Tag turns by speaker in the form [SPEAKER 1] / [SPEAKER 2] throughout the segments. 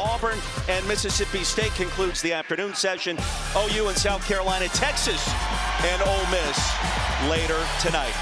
[SPEAKER 1] Auburn and Mississippi State concludes the afternoon session. OU and South Carolina, Texas and Ole Miss later tonight.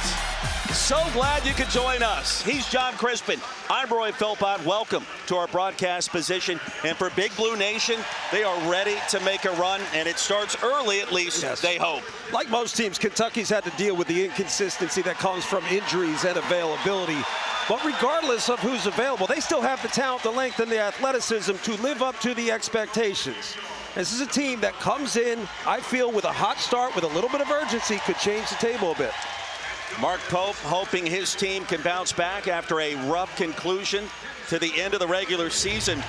[SPEAKER 1] So glad you could join us. He's John Crispin. I'm Roy Philpott. Welcome to our broadcast position. And for Big Blue Nation, they are ready to make a run, and it starts early at least, yes. They hope.
[SPEAKER 2] Like most teams, Kentucky's had to deal with the inconsistency that comes from injuries and availability. But regardless of who's available, they still have the talent, the length, and the athleticism to live up to the expectations. This is a team that comes in, I feel, with a hot start, with a little bit of urgency, could change the table a bit.
[SPEAKER 1] Mark Pope hoping his team can bounce back after a rough conclusion to the end of the regular season.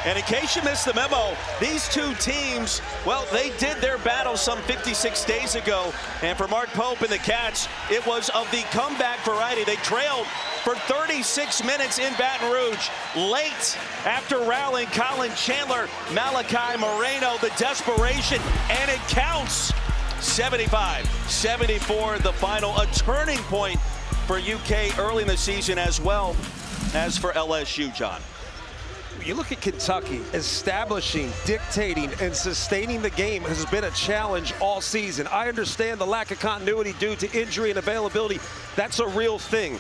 [SPEAKER 1] And in case you missed the memo, these two teams, well, they did their battle some 56 days ago. And for Mark Pope and the Cats, it was of the comeback variety. They trailed for 36 minutes in Baton Rouge. Late, after rallying Colin Chandler, Malachi Moreno, the desperation, and it counts. 75-74 the final, a turning point for UK early in the season as well as for LSU, John.
[SPEAKER 2] You look at Kentucky, establishing, dictating, and sustaining the game has been a challenge all season. I understand the lack of continuity due to injury and availability. That's a real thing.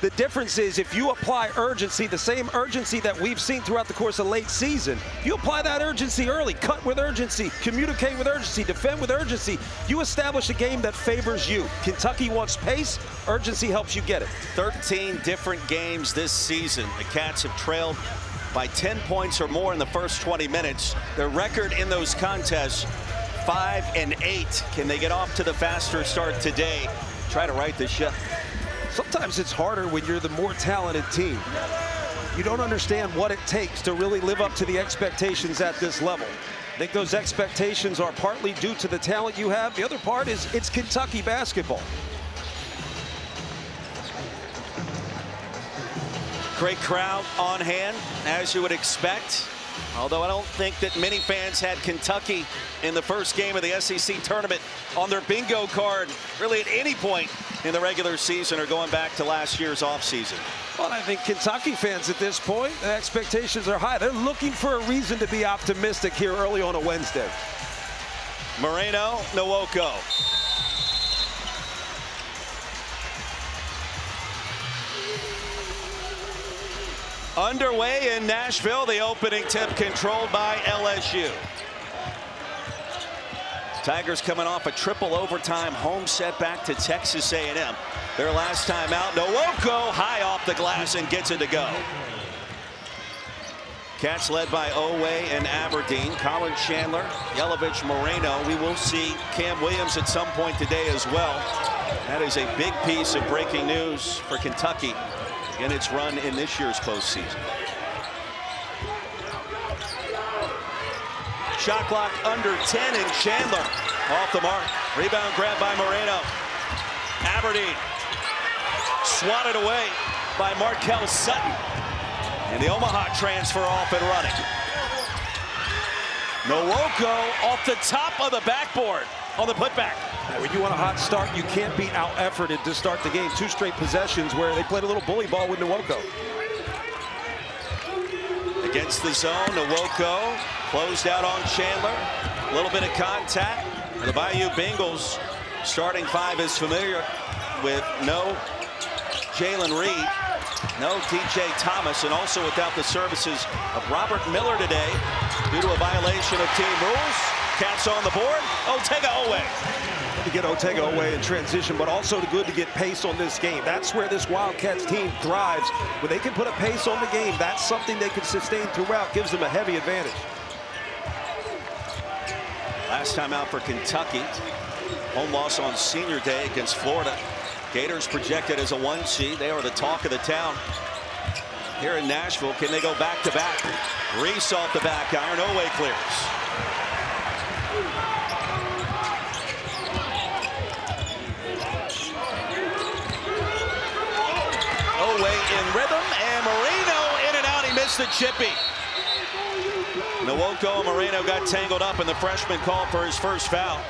[SPEAKER 2] The difference is if you apply urgency, the same urgency that we've seen throughout the course of late season, you apply that urgency early, cut with urgency, communicate with urgency, defend with urgency, you establish a game that favors you. Kentucky wants pace, urgency helps you get it. 13
[SPEAKER 1] different games this season. The Cats have trailed by 10 points or more in the first 20 minutes. Their record in those contests, 5-8. Can they get off to the faster start today? Try to right the ship.
[SPEAKER 2] Sometimes it's harder when you're the more talented team. You don't understand what it takes to really live up to the expectations at this level. I think those expectations are partly due to the talent you have. The other part is it's Kentucky basketball.
[SPEAKER 1] Great crowd on hand, as you would expect. Although I don't think that many fans had Kentucky in the first game of the SEC tournament on their bingo card, really at any point in the regular season or going back to last year's offseason.
[SPEAKER 2] Well, I think Kentucky fans at this point, the expectations are high. They're looking for a reason to be optimistic here early on a Wednesday.
[SPEAKER 1] Moreno, Nwoko. Underway in Nashville, the opening tip controlled by LSU. Tigers coming off a triple overtime home setback to Texas A&M. Their last time out, Nwoko high off the glass and gets it to go. Cats led by Owe and Aberdeen. Colin Chandler, Yelovich, Moreno. We will see Cam Williams at some point today as well. That is a big piece of breaking news for Kentucky in its run in this year's postseason. Shot clock under 10, and Chandler off the mark. Rebound grab by Moreno. Aberdeen swatted away by Markel Sutton. And the Omaha transfer off and running. Nwoko off the top of the backboard on the putback.
[SPEAKER 2] When you want a hot start, you can't be out-efforted to start the game. Two straight possessions where they played a little bully ball with Nwoko.
[SPEAKER 1] Against the zone, Nwoko closed out on Chandler. A little bit of contact. The Bayou Bengals starting five is familiar with no Jalen Reed, no TJ Thomas, and also without the services of Robert Miller today due to a violation of team rules. Cats on the board. Otega Oweh.
[SPEAKER 2] To get Otega away in transition, but also good to get pace on this game. That's where this Wildcats team thrives. When they can put a pace on the game, that's something they can sustain throughout, gives them a heavy advantage.
[SPEAKER 1] Last time out for Kentucky. Home loss on senior day against Florida. Gators projected as a 1 seed. They are the talk of the town here in Nashville. Can they go back-to-back? Reese off the back iron. Oweh clears. Oweh in rhythm, and Moreno in and out. He missed the chippy. Nwoko and Moreno got tangled up, and the freshman called for his first foul.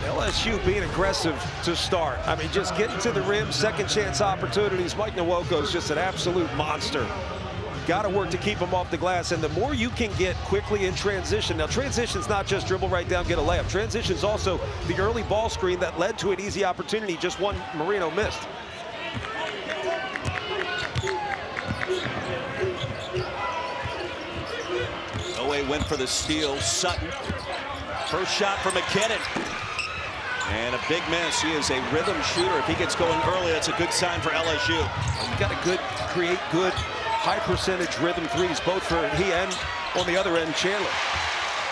[SPEAKER 2] LSU being aggressive to start. I mean, just getting to the rim, second chance opportunities. Mike Nwoko is just an absolute monster. got to work to keep them off the glass. And the more you can get quickly in transition. Now, transition's not just dribble right down, get a layup. Transition's also the early ball screen that led to an easy opportunity, just one Marino missed.
[SPEAKER 1] Oweh went for the steal. Sutton. First shot for McKinnon. And a big miss. He is a rhythm shooter. If he gets going early, that's a good sign for LSU.
[SPEAKER 2] You got to create good, high percentage rhythm threes, both for he and on the other end, Chandler.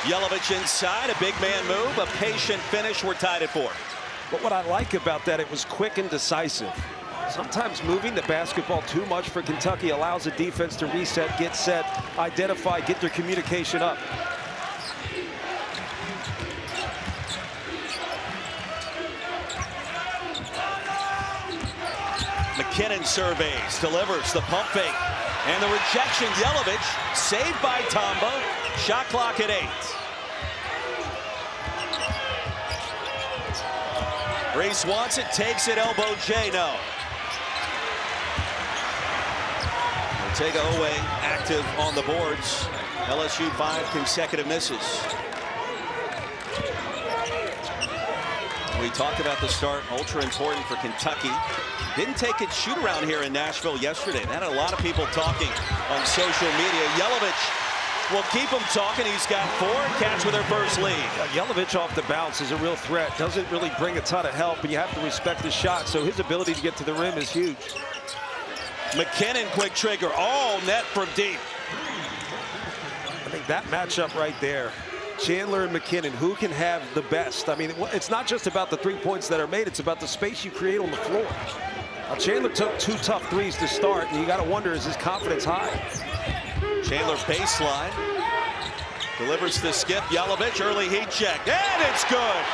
[SPEAKER 1] Yelovich inside, a big man move, a patient finish. We're tied at 4.
[SPEAKER 2] But what I like about that, it was quick and decisive. Sometimes moving the basketball too much for Kentucky allows the defense to reset, get set, identify, get their communication up.
[SPEAKER 1] McKinnon surveys, delivers the pump fake, and the rejection. Yelovich saved by Tomba. Shot clock at 8. Reese wants it, takes it, elbow J, no. Ortega Oweh active on the boards. LSU 5 consecutive misses. We talked about the start, ultra important for Kentucky. Didn't take its shoot around here in Nashville yesterday. That had a lot of people talking on social media. Yelovich will keep them talking. He's got 4. Cats with their first lead.
[SPEAKER 2] Yelovich off the bounce is a real threat. Doesn't really bring a ton of help, but you have to respect the shot. So his ability to get to the rim is huge.
[SPEAKER 1] McKinnon, quick trigger. Oh, net from deep.
[SPEAKER 2] I think that matchup right there, Chandler and McKinnon, who can have the best? I mean, it's not just about the 3 points that are made. It's about the space you create on the floor. Now, Chandler took 2 tough threes to start, and you got to wonder, is his confidence high?
[SPEAKER 1] Chandler baseline. Delivers the skip. Yelovich, early heat check. And it's good.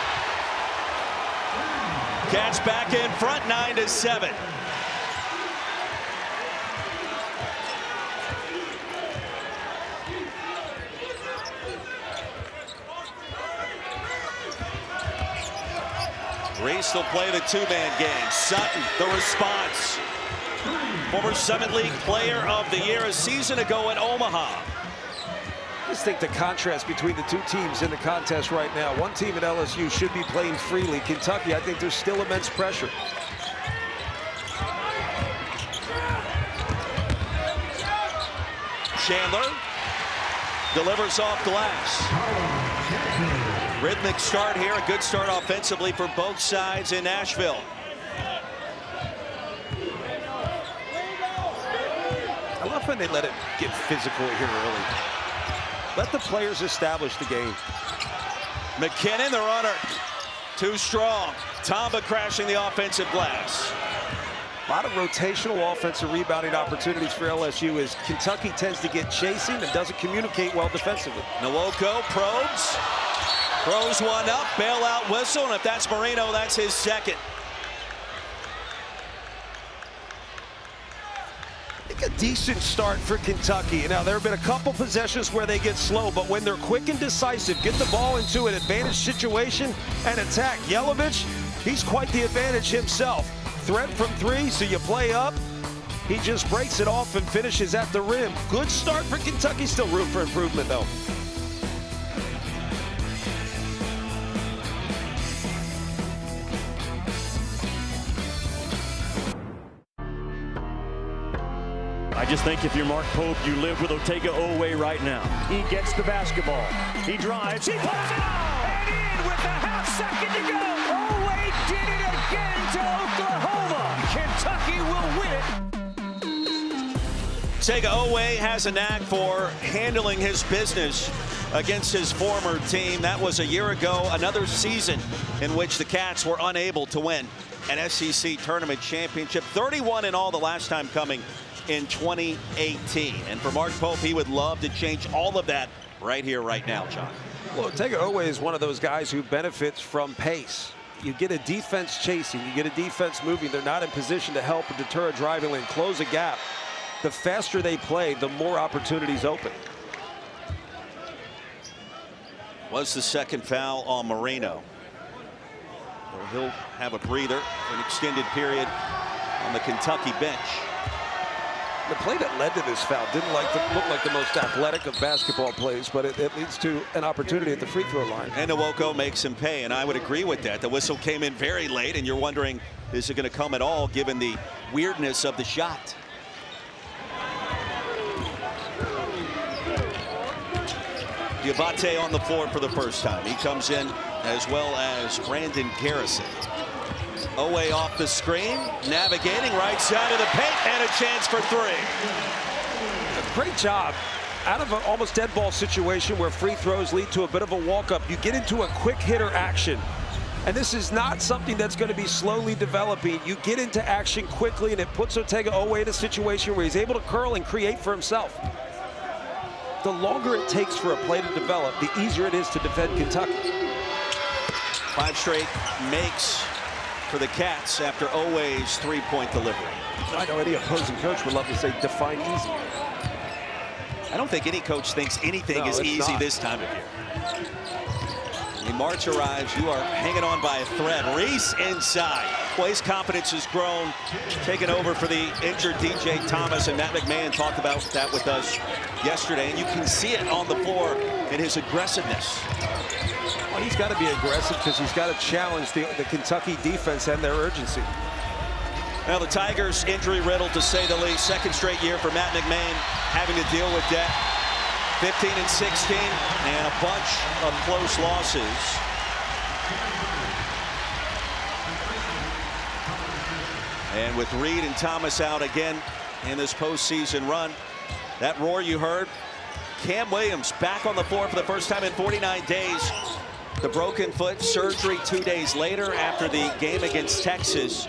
[SPEAKER 1] Cats back in front, 9-7. Reese will play the 2-man game. Sutton, the response. Former Summit League Player of the Year a season ago in Omaha.
[SPEAKER 2] I just think the contrast between the 2 teams in the contest right now. One team at LSU should be playing freely. Kentucky, I think there's still immense pressure.
[SPEAKER 1] Chandler delivers off glass. Rhythmic start here, a good start offensively for both sides in Nashville.
[SPEAKER 2] I love when they let it get physical here early. Let the players establish the game.
[SPEAKER 1] McKinnon, the runner, too strong. Tomba crashing the offensive glass.
[SPEAKER 2] A lot of rotational offensive rebounding opportunities for LSU as Kentucky tends to get chasing and doesn't communicate well defensively.
[SPEAKER 1] Nwoko probes. Throws one up, bailout whistle, and if that's Marino, that's his second.
[SPEAKER 2] I think a decent start for Kentucky. Now, there have been a couple possessions where they get slow, but when they're quick and decisive, get the ball into an advantage situation and attack. Yelovich, he's quite the advantage himself. Threat from 3, so you play up. He just breaks it off and finishes at the rim. Good start for Kentucky, still room for improvement, though.
[SPEAKER 3] I just think if you're Mark Pope, you live with Ortega Oweh right now. He gets the basketball. He drives. He puts it out! And in with a half second to go. Oweh did it again to Oklahoma. Kentucky will win it.
[SPEAKER 1] Ortega Oweh has a knack for handling his business against his former team. That was a year ago, another season in which the Cats were unable to win an SEC tournament championship. 31 in all the last time coming in 2018. And for Mark Pope, he would love to change all of that right here, right now, John.
[SPEAKER 2] Well, Ortega Oweh is one of those guys who benefits from pace. You get a defense chasing, you get a defense moving. They're not in position to help or deter a driving lane, close a gap. The faster they play, the more opportunities open.
[SPEAKER 1] Was the second foul on Marino. So he'll have a breather for an extended period on the Kentucky bench.
[SPEAKER 2] The play that led to this foul didn't look like the most athletic of basketball plays, but it leads to an opportunity at the free throw line.
[SPEAKER 1] And Nwoko makes him pay, and I would agree with that. The whistle came in very late, and you're wondering, is it going to come at all given the weirdness of the shot? Diabate on the floor for the first time. He comes in as well as Brandon Garrison. Oweh off the screen, navigating right side of the paint, and a chance for three.
[SPEAKER 2] Great job. Out of an almost dead ball situation where free throws lead to a bit of a walk-up, you get into a quick hitter action. And this is not something that's going to be slowly developing. You get into action quickly, and it puts Otega Oweh in a situation where he's able to curl and create for himself. The longer it takes for a play to develop, the easier it is to defend Kentucky.
[SPEAKER 1] 5 straight makes for the Cats after Oweh's three-point delivery.
[SPEAKER 2] I know any opposing coach would love to say define easy.
[SPEAKER 1] I don't think any coach thinks anything is easy this time of year. When March arrives, you are hanging on by a thread. Reese inside. Boy, his confidence has grown, taken over for the injured DJ Thomas, and Matt McMahon talked about that with us yesterday, and you can see it on the floor in his aggressiveness.
[SPEAKER 2] Well, he's got to be aggressive because he's got to challenge the Kentucky defense and their urgency.
[SPEAKER 1] Now the Tigers injury riddled to say the least. Second straight year for Matt McMahon having to deal with that. 15 and 16 and a bunch of close losses. And with Reed and Thomas out again in this postseason run, that roar you heard, Cam Williams back on the floor for the first time in 49 days. The broken foot surgery 2 days later after the game against Texas.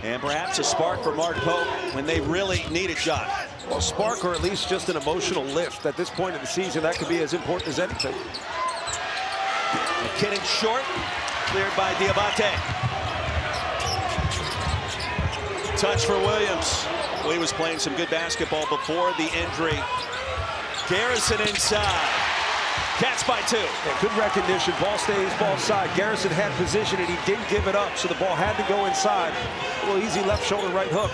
[SPEAKER 1] And perhaps a spark for Mark Pope when they really need it, John.
[SPEAKER 2] Well, spark or at least just an emotional lift. At this point of the season, that could be as important as anything.
[SPEAKER 1] McKinnon short, cleared by Diabate. Touch for Williams. Well, he was playing some good basketball before the injury. Garrison inside. Cats by 2.
[SPEAKER 2] Yeah, good recognition. Ball stays ball side. Garrison had position and he didn't give it up, so the ball had to go inside. A little easy left shoulder right hook.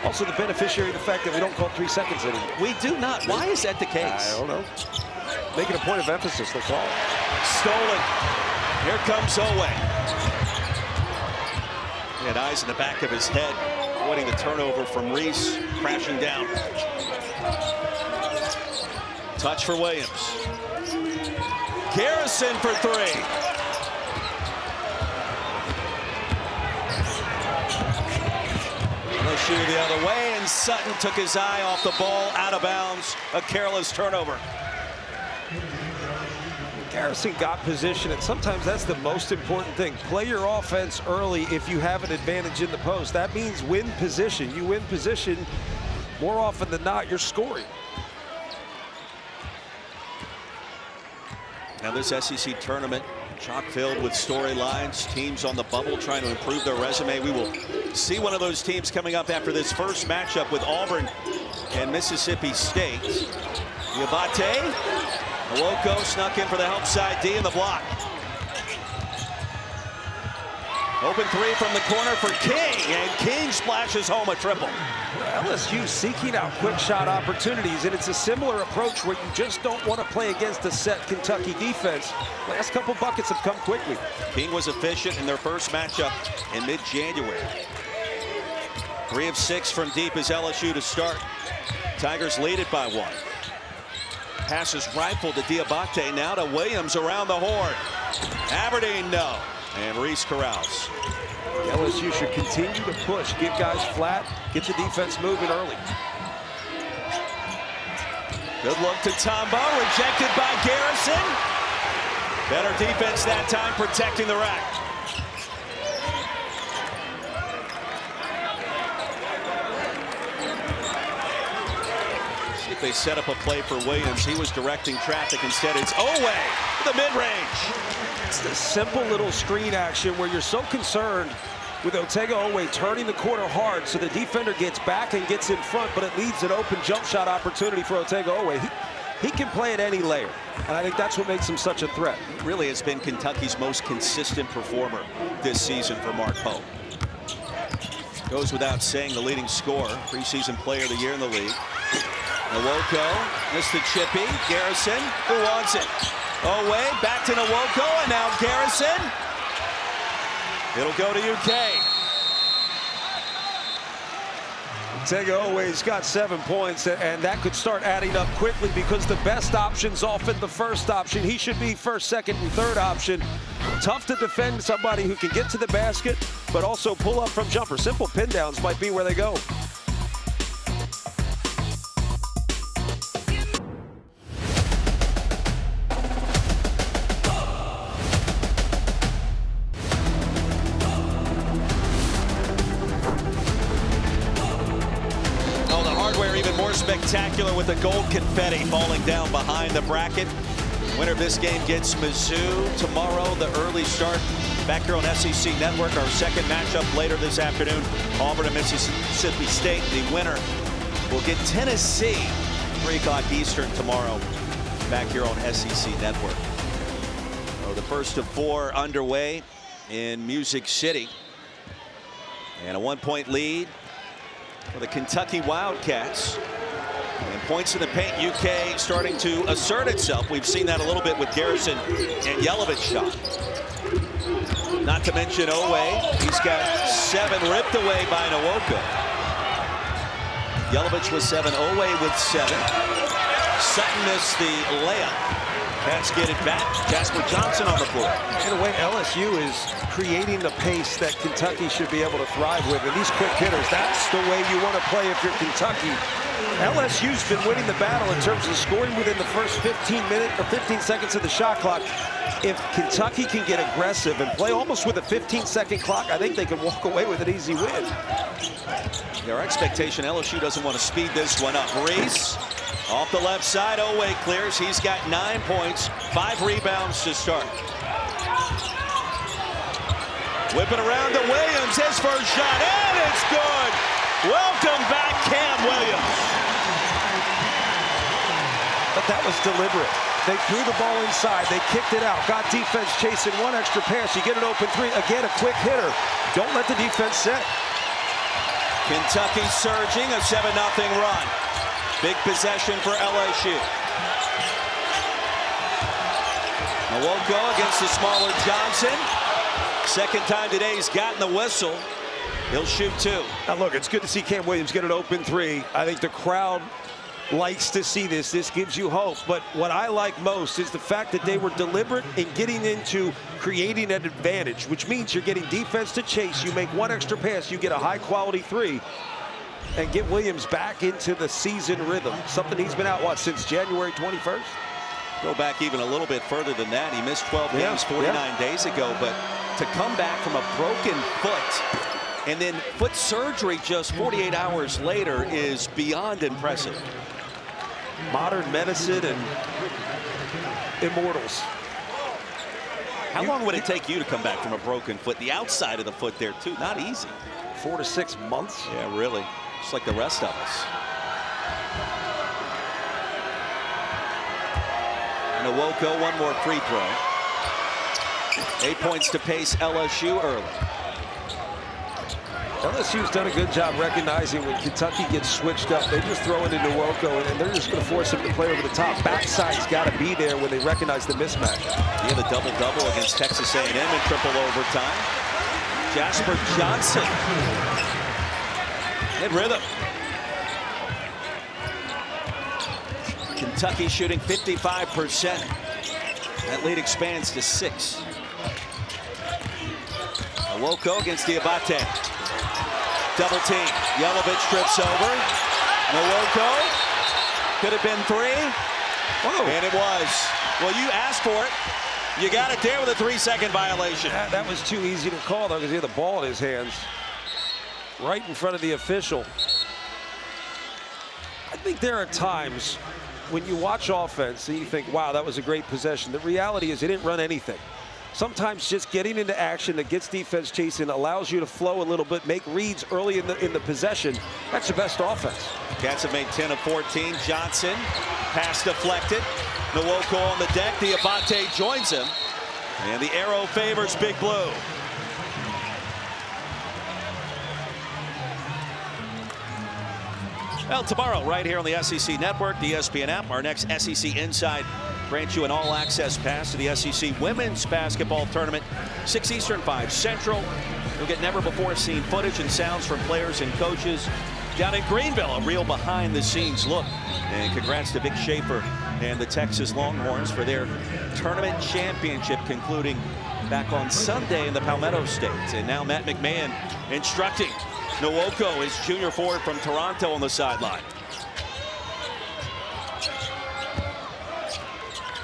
[SPEAKER 2] Also the beneficiary of the fact that we don't call 3 seconds anymore.
[SPEAKER 1] We do not. Why is that the case?
[SPEAKER 2] I don't know. Making a point of emphasis, they'll call it.
[SPEAKER 1] Stolen. Here comes Oweh. He had eyes in the back of his head, avoiding the turnover from Reese, crashing down. Touch for Williams. Garrison for 3. LSU the other way, and Sutton took his eye off the ball, out of bounds. A careless turnover.
[SPEAKER 2] Garrison got position, and sometimes that's the most important thing. Play your offense early if you have an advantage in the post. That means win position. You win position, more often than not, you're scoring.
[SPEAKER 1] Now this SEC tournament chock-filled with storylines, teams on the bubble trying to improve their resume. We will see one of those teams coming up after this first matchup with Auburn and Mississippi State. Diabate, Nwoko snuck in for the help side D in the block. Open 3 from the corner for King, and King splashes home a triple.
[SPEAKER 2] LSU seeking out quick shot opportunities, and it's a similar approach where you just don't want to play against a set Kentucky defense. Last couple buckets have come quickly.
[SPEAKER 1] King was efficient in their first matchup in mid-January. 3 of 6 from deep is LSU to start. Tigers lead it by 1. Passes rifled to Diabate, now to Williams around the horn. Aberdeen, no. And Reese corrals.
[SPEAKER 2] LSU should continue to push, get guys flat, get the defense moving early.
[SPEAKER 1] Good look to Tombo, rejected by Garrison. Better defense that time, protecting the rack. See if they set up a play for Williams. He was directing traffic. Instead, it's Oweh, the mid-range.
[SPEAKER 2] It's the simple little screen action where you're so concerned with Otega Oweh turning the corner hard so the defender gets back and gets in front, but it leaves an open jump shot opportunity for Otega Oweh. He can play at any layer, and I think that's what makes him such a threat.
[SPEAKER 1] Really has been Kentucky's most consistent performer this season for Mark Pope. Goes without saying, the leading scorer, preseason player of the year in the league. Nwoko missed the chippy. Garrison, who wants it? Oweh, back to Nwoko, and now Garrison. It'll go to UK.
[SPEAKER 2] Otega Oweh's got 7 points, and that could start adding up quickly because the best option's often the first option. He should be first, second, and third option. Tough to defend somebody who can get to the basket, but also pull up from jumper. Simple pin downs might be where they go.
[SPEAKER 1] Even more spectacular with the gold confetti falling down behind the bracket. Winner of this game gets Mizzou tomorrow. The early start back here on SEC Network. Our second matchup later this afternoon. Auburn and Mississippi State. The winner will get Tennessee. 3 o'clock Eastern tomorrow back here on SEC Network. So the first of 4 underway in Music City. And a 1-point lead for the Kentucky Wildcats. And points in the paint, UK starting to assert itself. We've seen that a little bit with Garrison and Yelovich shot. Not to mention Oweh. He's got 7 ripped away by Nwoko. Yelovich with 7, Oweh with 7. Sutton missed the layup. Cats get it back. Jasper Johnson on the floor.
[SPEAKER 2] In a way, LSU is creating the pace that Kentucky should be able to thrive with. And these quick hitters, that's the way you want to play if you're Kentucky. LSU's been winning the battle in terms of scoring within the first 15 seconds of the shot clock. If Kentucky can get aggressive and play almost with a 15-second clock, I think they can walk away with an easy win.
[SPEAKER 1] Our expectation, LSU doesn't want to speed this one up. Reese off the left side. Oweh clears. He's got 9 points, 5 rebounds to start. Whipping around to Williams. His first shot, and it's good. Welcome back, Cam Williams.
[SPEAKER 2] But that was deliberate. They threw the ball inside. They kicked it out. Got defense chasing 1 extra pass. You get an open 3. Again, a quick hitter. Don't let the defense set.
[SPEAKER 1] Kentucky surging, a 7-0 run. Big possession for LSU. Nwoko against the smaller Johnson. Second time today he's gotten the whistle. He'll shoot 2.
[SPEAKER 2] Now look, it's good to see Cam Williams get an open 3. I think the crowd likes to see this. This gives you hope. But what I like most is the fact that they were deliberate in getting into creating an advantage, which means you're getting defense to chase. You make 1 extra pass, you get a high-quality 3. And get Williams back into the season rhythm. Something he's been out, since January 21st?
[SPEAKER 1] Go back even a little bit further than that. He missed 12 games 49 days ago. But to come back from a broken foot and then foot surgery just 48 hours later is beyond impressive.
[SPEAKER 2] Modern medicine and immortals.
[SPEAKER 1] How long would it take you to come back from a broken foot? The outside of the foot there, too. Not easy.
[SPEAKER 2] 4 to 6 months?
[SPEAKER 1] Yeah, really. Just like the rest of us. Nwoko, 1 more free throw. 8 points to pace LSU early.
[SPEAKER 2] LSU's done a good job recognizing when Kentucky gets switched up, they just throw it into Nwoko, and they're just going to force him to play over the top. Backside's got to be there when they recognize the mismatch.
[SPEAKER 1] He had a double-double against Texas A&M in triple overtime. Jasper Johnson in rhythm. Kentucky shooting 55%. That lead expands to 6. Nwoko against Diabate. Double team. Yelovich trips over. Nwoko. Could have been 3.
[SPEAKER 2] Whoa.
[SPEAKER 1] And it was. Well, you asked for it. You got it there with a 3-second violation.
[SPEAKER 2] That was too easy to call, though, because he had the ball in his hands. Right in front of the official. I think there are times when you watch offense and you think, wow, that was a great possession. The reality is they didn't run anything. Sometimes just getting into action that gets defense chasing allows you to flow a little bit, make reads early in the possession. That's your best offense.
[SPEAKER 1] Cats have made 10 of 14. Johnson, pass deflected. Nwoko on the deck. Diabate joins him. And the arrow favors Big Blue. Well, tomorrow, right here on the SEC Network, the ESPN app, our next SEC Inside grants you an all-access pass to the SEC Women's Basketball Tournament, 6 Eastern, 5 Central. You'll get never-before-seen footage and sounds from players and coaches down in Greenville, a real behind-the-scenes look. And congrats to Vic Schaefer and the Texas Longhorns for their tournament championship concluding back on Sunday in the Palmetto State. And now Matt McMahon instructing Nwoko, his junior forward from Toronto, on the sideline.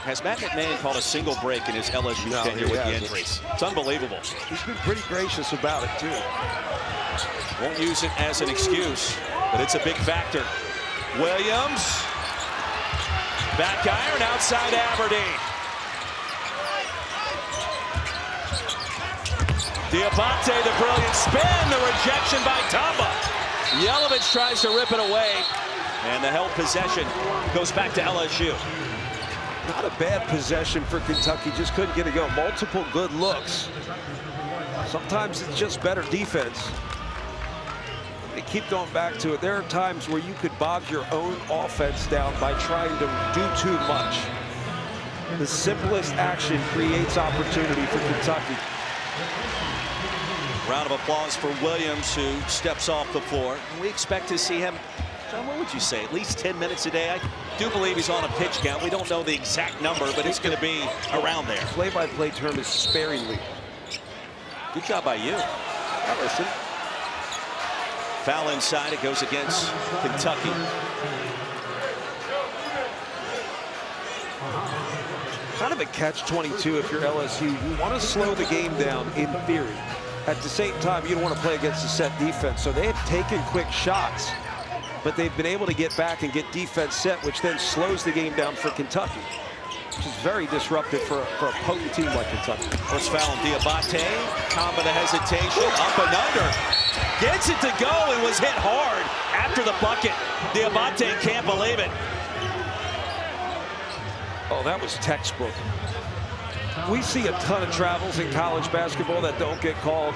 [SPEAKER 1] Has Matt McMahon called a single break in his LSU tenure with the injuries? It's unbelievable.
[SPEAKER 2] He's been pretty gracious about it, too.
[SPEAKER 1] Won't use it as an excuse, but it's a big factor. Williams, back iron outside Aberdeen. Diabate, the brilliant spin, the rejection by Tamba. Yelovich tries to rip it away, and the held possession goes back to LSU.
[SPEAKER 2] Not a bad possession for Kentucky, just couldn't get it go. Multiple good looks. Sometimes it's just better defense. They keep going back to it. There are times where you could bog your own offense down by trying to do too much. The simplest action creates opportunity for Kentucky.
[SPEAKER 1] Round of applause for Williams, who steps off the floor. We expect to see him, John, what would you say, at least 10 minutes a day? I do believe he's on a pitch count. We don't know the exact number, but it's going to be around there.
[SPEAKER 2] Play-by-play term is sparingly.
[SPEAKER 1] Good job by you.
[SPEAKER 2] Now listen.
[SPEAKER 1] Foul inside, it goes against Kentucky.
[SPEAKER 2] Kind of a catch-22 if you're LSU. You want to slow the game down in theory. At the same time, you don't want to play against a set defense. So they have taken quick shots, but they've been able to get back and get defense set, which then slows the game down for Kentucky, which is very disruptive for a potent team like Kentucky.
[SPEAKER 1] First foul on Diabate. Tamba the hesitation, up and under. Gets it to go and was hit hard after the bucket. Diabate can't believe it.
[SPEAKER 2] Oh, that was textbook. We see a ton of travels in college basketball that don't get called.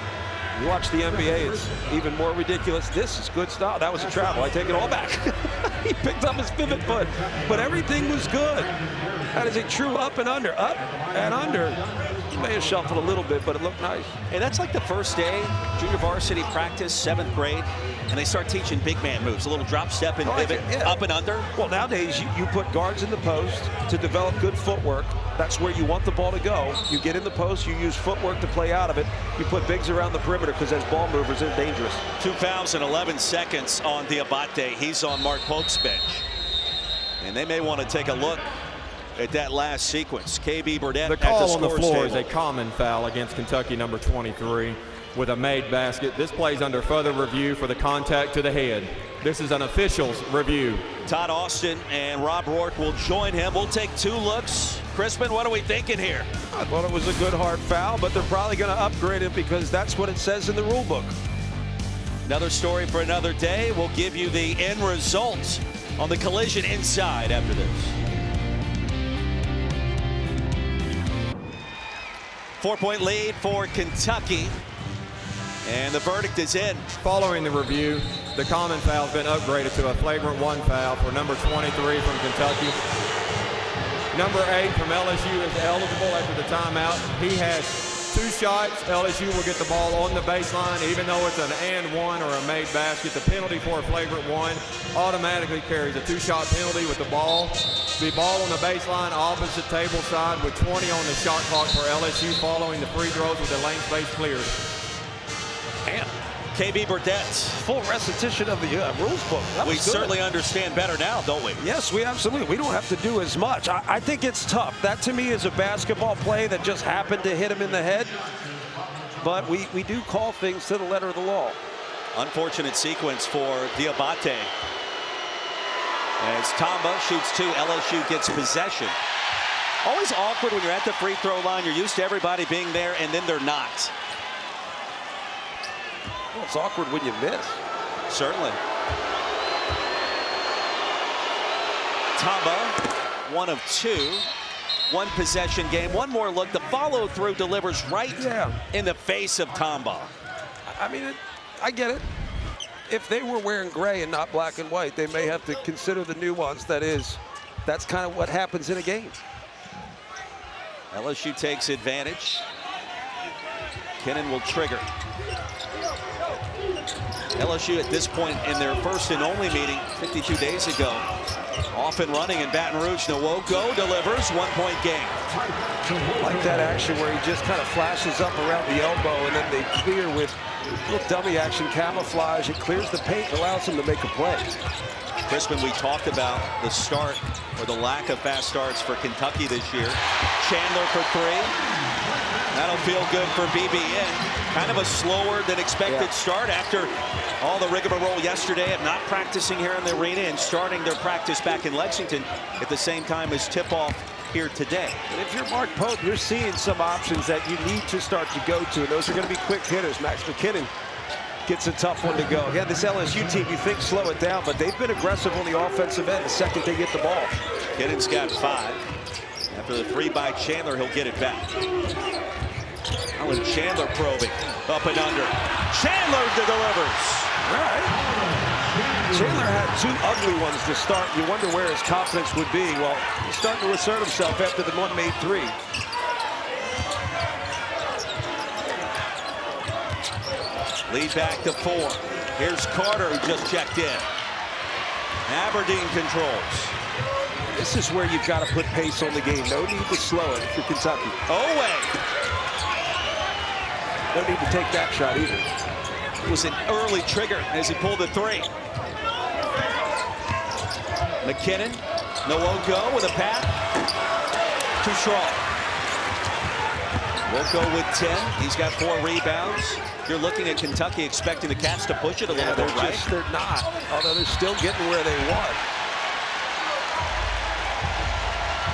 [SPEAKER 2] You watch the NBA, it's even more ridiculous. This is good stuff. That was a travel. I take it all back. He picked up his pivot foot, but everything was good. That is a true up and under. Up and under. He may have shuffled a little bit, but it looked nice.
[SPEAKER 1] And that's like the first day, junior varsity practice, 7th grade, and they start teaching big man moves. A little drop step and pivot, up and under.
[SPEAKER 2] Well, nowadays, you put guards in the post to develop good footwork. That's where you want the ball to go. You get in the post, you use footwork to play out of it. You put bigs around the perimeter because as ball movers, they're dangerous.
[SPEAKER 1] 2 fouls in 11 seconds on Diabate. He's on Mark Pope's bench. And they may want to take a look at that last sequence. KB Burdett
[SPEAKER 4] the call
[SPEAKER 1] at the
[SPEAKER 4] on the floor
[SPEAKER 1] table.
[SPEAKER 4] is a common foul against Kentucky number 23 with a made basket. This plays under further review for the contact to the head. This is an official's review.
[SPEAKER 1] Todd Austin and Rob Rourke will join him. We'll take 2 looks. Crispin, what are we thinking here?
[SPEAKER 2] I thought it was a good hard foul, but they're probably going to upgrade it because that's what it says in the rule book.
[SPEAKER 1] Another story for another day. We'll give you the end result on the Collision Inside after this. 4-point lead for Kentucky, and the verdict is in.
[SPEAKER 4] Following the review, the common foul has been upgraded to a flagrant 1 foul for number 23 from Kentucky. Number 8 from LSU is eligible after the timeout. He has 2 shots. LSU will get the ball on the baseline, even though it's an and 1 or a made basket. The penalty for a flagrant 1 automatically carries a 2-shot penalty with the ball. The ball on the baseline, opposite table side with 20 on the shot clock for LSU following the free throws with the lane space cleared.
[SPEAKER 1] And KB Burdett.
[SPEAKER 2] Full recitation of the rules book.
[SPEAKER 1] We certainly understand better now, don't we?
[SPEAKER 2] Yes, we absolutely. We don't have to do as much. I think it's tough. That to me is a basketball play that just happened to hit him in the head. But we do call things to the letter of the law.
[SPEAKER 1] Unfortunate sequence for Diabate. As Tamba shoots 2, LSU gets possession. Always awkward when you're at the free throw line. You're used to everybody being there, and then they're not.
[SPEAKER 2] Well, it's awkward when you miss.
[SPEAKER 1] Certainly. Tamba, 1 of 2. 1 possession game. 1 more look. The follow through delivers right in the face of Tamba.
[SPEAKER 2] I mean, I get it. if they were wearing gray and not black and white, they may have to consider the nuance that's kind of what happens in a game.
[SPEAKER 1] LSU takes advantage. Kinnan will trigger. LSU at this point in their first and only meeting 52 days ago. Off and running in Baton Rouge. Nwoko delivers, 1-point game.
[SPEAKER 2] Like that action where he just kind of flashes up around the elbow and then they clear with a little dummy action, camouflage. It clears the paint and allows him to make a play.
[SPEAKER 1] Crispin, we talked about the start or the lack of fast starts for Kentucky this year. Chandler for three. That'll feel good for BBN. Kind of a slower than expected start after all the rigmarole yesterday of not practicing here in the arena and starting their practice back in Lexington at the same time as tip-off here today.
[SPEAKER 2] And if you're Mark Pope, you're seeing some options that you need to start to go to, and those are going to be quick hitters. Max McKinnon gets a tough one to go. Yeah, this LSU team, you think slow it down, but they've been aggressive on the offensive end the second they get the ball.
[SPEAKER 1] Kinnon's got 5. After the 3 by Chandler, he'll get it back. Alan Chandler probing, up and under. Chandler delivers.
[SPEAKER 2] All right. Chandler had 2 ugly ones to start. You wonder where his confidence would be. Well, he's starting to assert himself after the one made 3.
[SPEAKER 1] Lead back to 4. Here's Carter, who just checked in. Aberdeen controls.
[SPEAKER 2] This is where you've got to put pace on the game. No need to slow it for Kentucky.
[SPEAKER 1] Owe.
[SPEAKER 2] No need to take that shot either.
[SPEAKER 1] It was an early trigger as he pulled the 3. McKinnon, Nwoko with a pass. Too strong. Nwoko with 10. He's got 4 rebounds. You're looking at Kentucky expecting the Cats to push it a little bit, right?
[SPEAKER 2] They're not, although they're still getting where they want.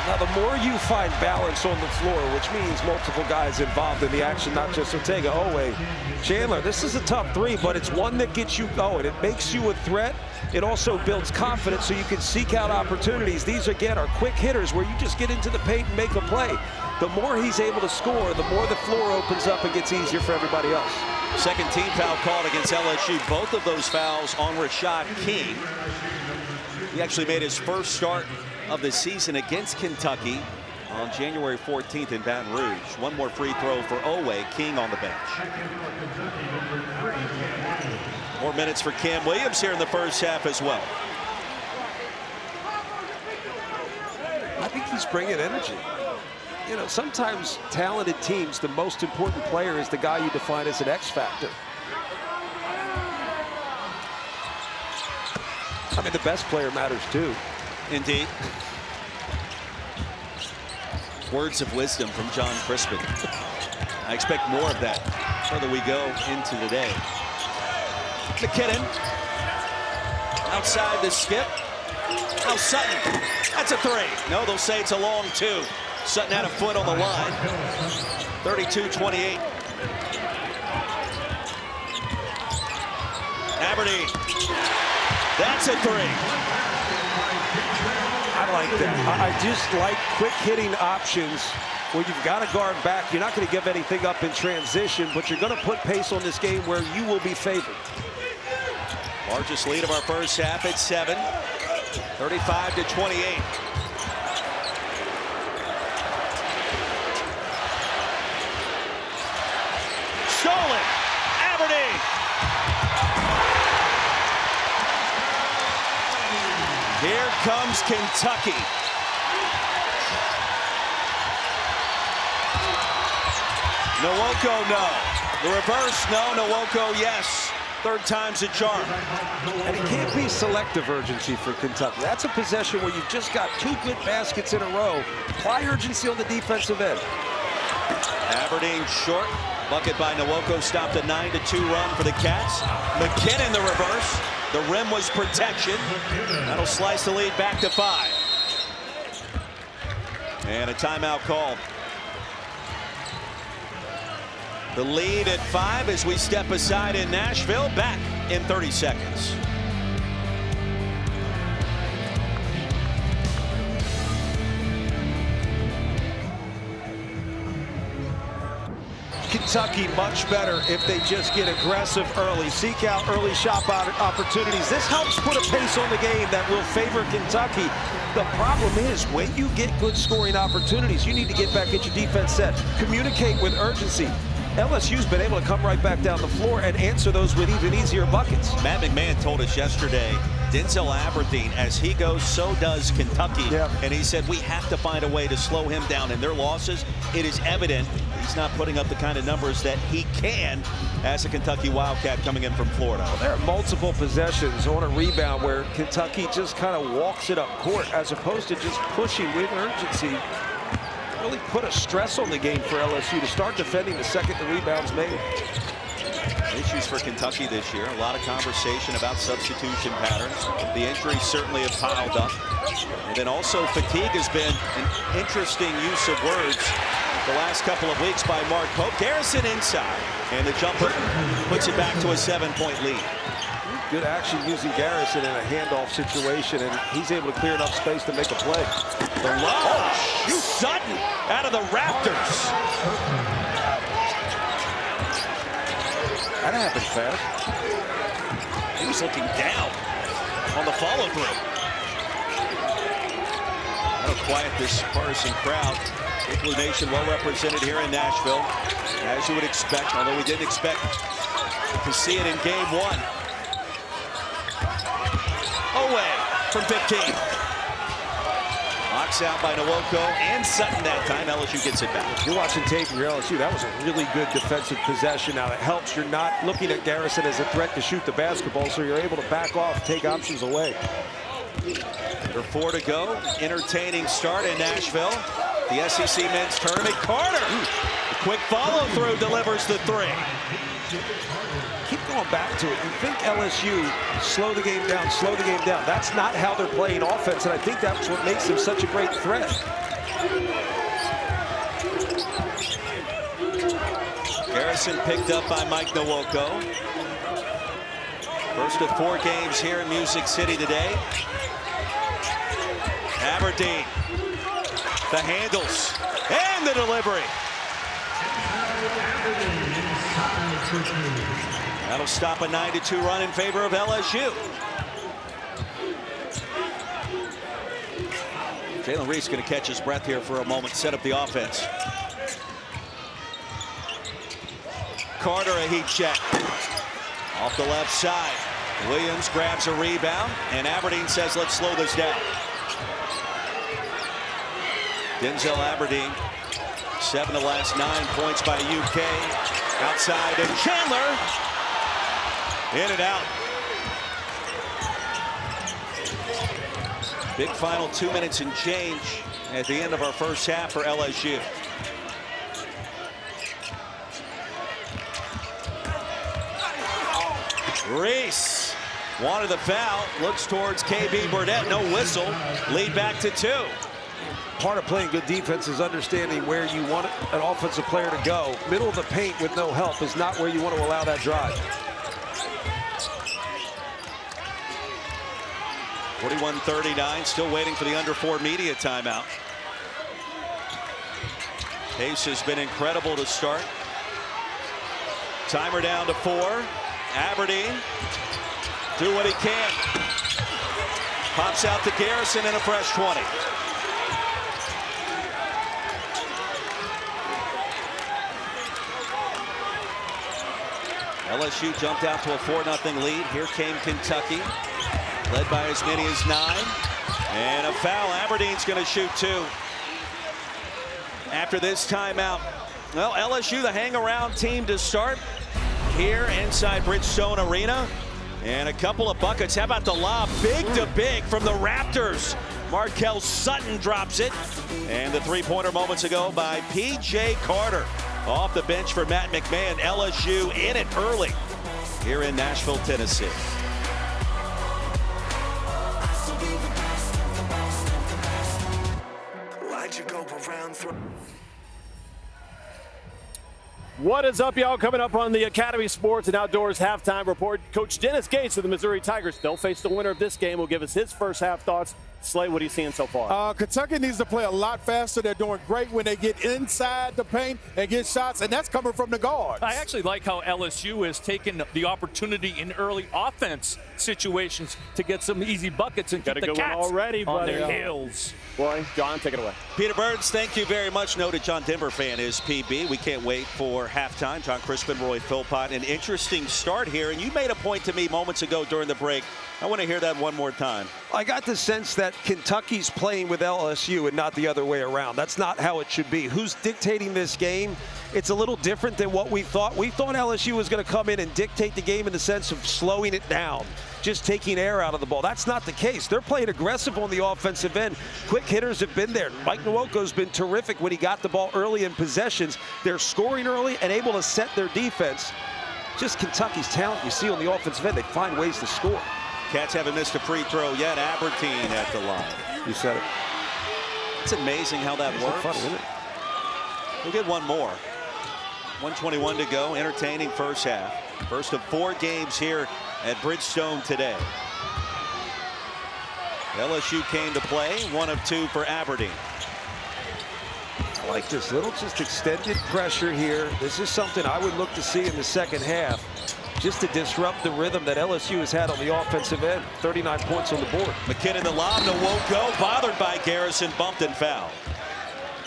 [SPEAKER 2] Now, the more you find balance on the floor, which means multiple guys involved in the action, not just Ortega, Owe, Chandler, this is a tough 3, but it's one that gets you going. It makes you a threat. It also builds confidence so you can seek out opportunities. These, again, are quick hitters where you just get into the paint and make a play. The more he's able to score, the more the floor opens up and gets easier for everybody else.
[SPEAKER 1] Second team foul called against LSU. Both of those fouls on Rashad King. He actually made his first start of the season against Kentucky on January 14th in Baton Rouge. One more free throw for Owe. King on the bench. More minutes for Cam Williams here in the first half as well.
[SPEAKER 2] I think he's bringing energy. You know, sometimes talented teams, the most important player is the guy you define as an X factor. I mean, the best player matters too.
[SPEAKER 1] Indeed. Words of wisdom from John Crispin. I expect more of that further we go into the day. McKinnon. Outside the skip. Now Sutton. That's a 3. No, they'll say it's a long 2. Sutton had a foot on the line. 32-28. Aberdeen. That's a 3.
[SPEAKER 2] I like that. I just like quick hitting options where you've got to guard back. You're not going to give anything up in transition, but you're going to put pace on this game where you will be favored.
[SPEAKER 1] Largest lead of our first half at 7. 35-28. Stolen. Aberdeen. Here comes Kentucky. Nwoko, no. The reverse, no. Nwoko, yes. Third time's a charm.
[SPEAKER 2] And it can't be selective urgency for Kentucky. That's a possession where you've just got 2 good baskets in a row. Apply urgency on the defensive end.
[SPEAKER 1] Aberdeen short. Bucket by Nwoko stopped a 9-2 run for the Cats. McKinnon the reverse. The rim was protection. That'll slice the lead back to 5. And a timeout called. The lead at 5 as we step aside in Nashville. Back in 30 seconds.
[SPEAKER 2] Kentucky much better if they just get aggressive early, seek out early shot opportunities. This helps put a pace on the game that will favor Kentucky. The problem is when you get good scoring opportunities, you need to get back at your defense set, communicate with urgency. LSU's been able to come right back down the floor and answer those with even easier buckets.
[SPEAKER 1] Matt McMahon told us yesterday, Denzel Aberdeen, as he goes, so does Kentucky.
[SPEAKER 2] Yeah.
[SPEAKER 1] And he said we have to find a way to slow him down. In their losses, it is evident he's not putting up the kind of numbers that he can as a Kentucky Wildcat coming in from Florida.
[SPEAKER 2] There are multiple possessions on a rebound where Kentucky just kind of walks it up court as opposed to just pushing with urgency. Really put a stress on the game for LSU to start defending the second the rebound's made.
[SPEAKER 1] Issues for Kentucky this year. A lot of conversation about substitution patterns. The injuries certainly have piled up. And then also fatigue has been an interesting use of words the last couple of weeks by Mark Pope. Garrison inside. And the jumper puts it back to a 7-point lead.
[SPEAKER 2] Good action using Garrison in a handoff situation, and he's able to clear enough space to make a play.
[SPEAKER 1] The lob. Sutton out of the Raptors.
[SPEAKER 2] That happened fast.
[SPEAKER 1] He was looking down on the follow-through. That'll quiet this partisan crowd. Igloo Nation well represented here in Nashville, as you would expect, although we didn't expect to see it in game one. Away from 15. Knocks out by Nwoko and Sutton that time. LSU gets it back.
[SPEAKER 2] If you're watching tape for your LSU, that was a really good defensive possession. Now, it helps you're not looking at Garrison as a threat to shoot the basketball, so you're able to back off, take options away.
[SPEAKER 1] Under 4 to go. Entertaining start in Nashville. The SEC men's tournament. Carter. A quick follow-through delivers the 3.
[SPEAKER 2] Keep going back to it. You think LSU slow the game down, slow the game down. That's not how they're playing offense, and I think that's what makes them such a great threat.
[SPEAKER 1] Garrison picked up by Mike Nwoko. First of 4 games here in Music City today. Aberdeen. The handles and the delivery. That'll stop a 9-2 run in favor of LSU. Jalen Reese going to catch his breath here for a moment, set up the offense. Carter a heat check. Off the left side. Williams grabs a rebound, and Aberdeen says, let's slow this down. Denzel Aberdeen, 7 of the last 9 points by UK. Outside, and Chandler. In and out. Big final 2 minutes and change at the end of our first half for LSU. Reese wanted the foul, looks towards KB Burdett, no whistle, lead back to 2.
[SPEAKER 2] Part of playing good defense is understanding where you want an offensive player to go. Middle of the paint with no help is not where you want to allow that drive.
[SPEAKER 1] 41-39, still waiting for the under 4 media timeout. Pace has been incredible to start. Timer down to 4. Aberdeen, do what he can. Pops out to Garrison and a fresh 20. LSU jumped out to a 4-0 lead. Here came Kentucky, led by as many as 9. And a foul. Aberdeen's going to shoot 2. After this timeout. Well, LSU, the hang-around team to start here inside Bridgestone Arena. And a couple of buckets. How about the lob? Big to big from the Raptors. Markel Sutton drops it. And the three-pointer moments ago by P.J. Carter. Off the bench for Matt McMahon. LSU in it early here in Nashville, Tennessee.
[SPEAKER 5] Why'd you go around
[SPEAKER 3] What is up, y'all? Coming up on the Academy Sports and Outdoors halftime report, Coach Dennis Gates of the Missouri Tigers. They'll face the winner of this game. Will give us his first half thoughts Slay, what are you seeing so far?
[SPEAKER 6] Kentucky needs to play a lot faster. They're doing great when they get inside the paint and get shots, and that's coming from the guards.
[SPEAKER 7] I actually like how LSU has taken the opportunity in early offense situations to get some easy buckets and keep the Cats
[SPEAKER 3] already,
[SPEAKER 7] on
[SPEAKER 3] buddy.
[SPEAKER 7] their heels.
[SPEAKER 3] Boy, John, take it away.
[SPEAKER 1] Peter Burns, thank you very much. Noted John Denver fan is PB. We can't wait for halftime. John Crispin, Roy Philpott. An interesting start here, and you made a point to me moments ago during the break. I want to hear that one more time.
[SPEAKER 2] I got the sense that Kentucky's playing with LSU and not the other way around. That's not how it should be. Who's dictating this game? It's a little different than what we thought. We thought LSU was going to come in and dictate the game in the sense of slowing it down, just taking air out of the ball. That's not the case. They're playing aggressive on the offensive end. Quick hitters have been there. Mike Nwoko's been terrific when he got the ball early in possessions. They're scoring early and able to set their defense. Just Kentucky's talent you see on the offensive end. They find ways to score.
[SPEAKER 1] Cats haven't missed a free throw yet. Aberdeen at the line.
[SPEAKER 2] You said it.
[SPEAKER 1] It's amazing how that works.
[SPEAKER 2] Funny, isn't it?
[SPEAKER 1] We'll get one more. 1:21 to go. Entertaining first half. First of 4 games here at Bridgestone today. LSU came to play. 1 of 2 for Aberdeen.
[SPEAKER 2] I like this little just extended pressure here. This is something I would look to see in the second half, just to disrupt the rhythm that LSU has had on the offensive end. 39 points on the board.
[SPEAKER 1] McKinnon the lob. Nwoko bothered by Garrison. Bumped and fouled.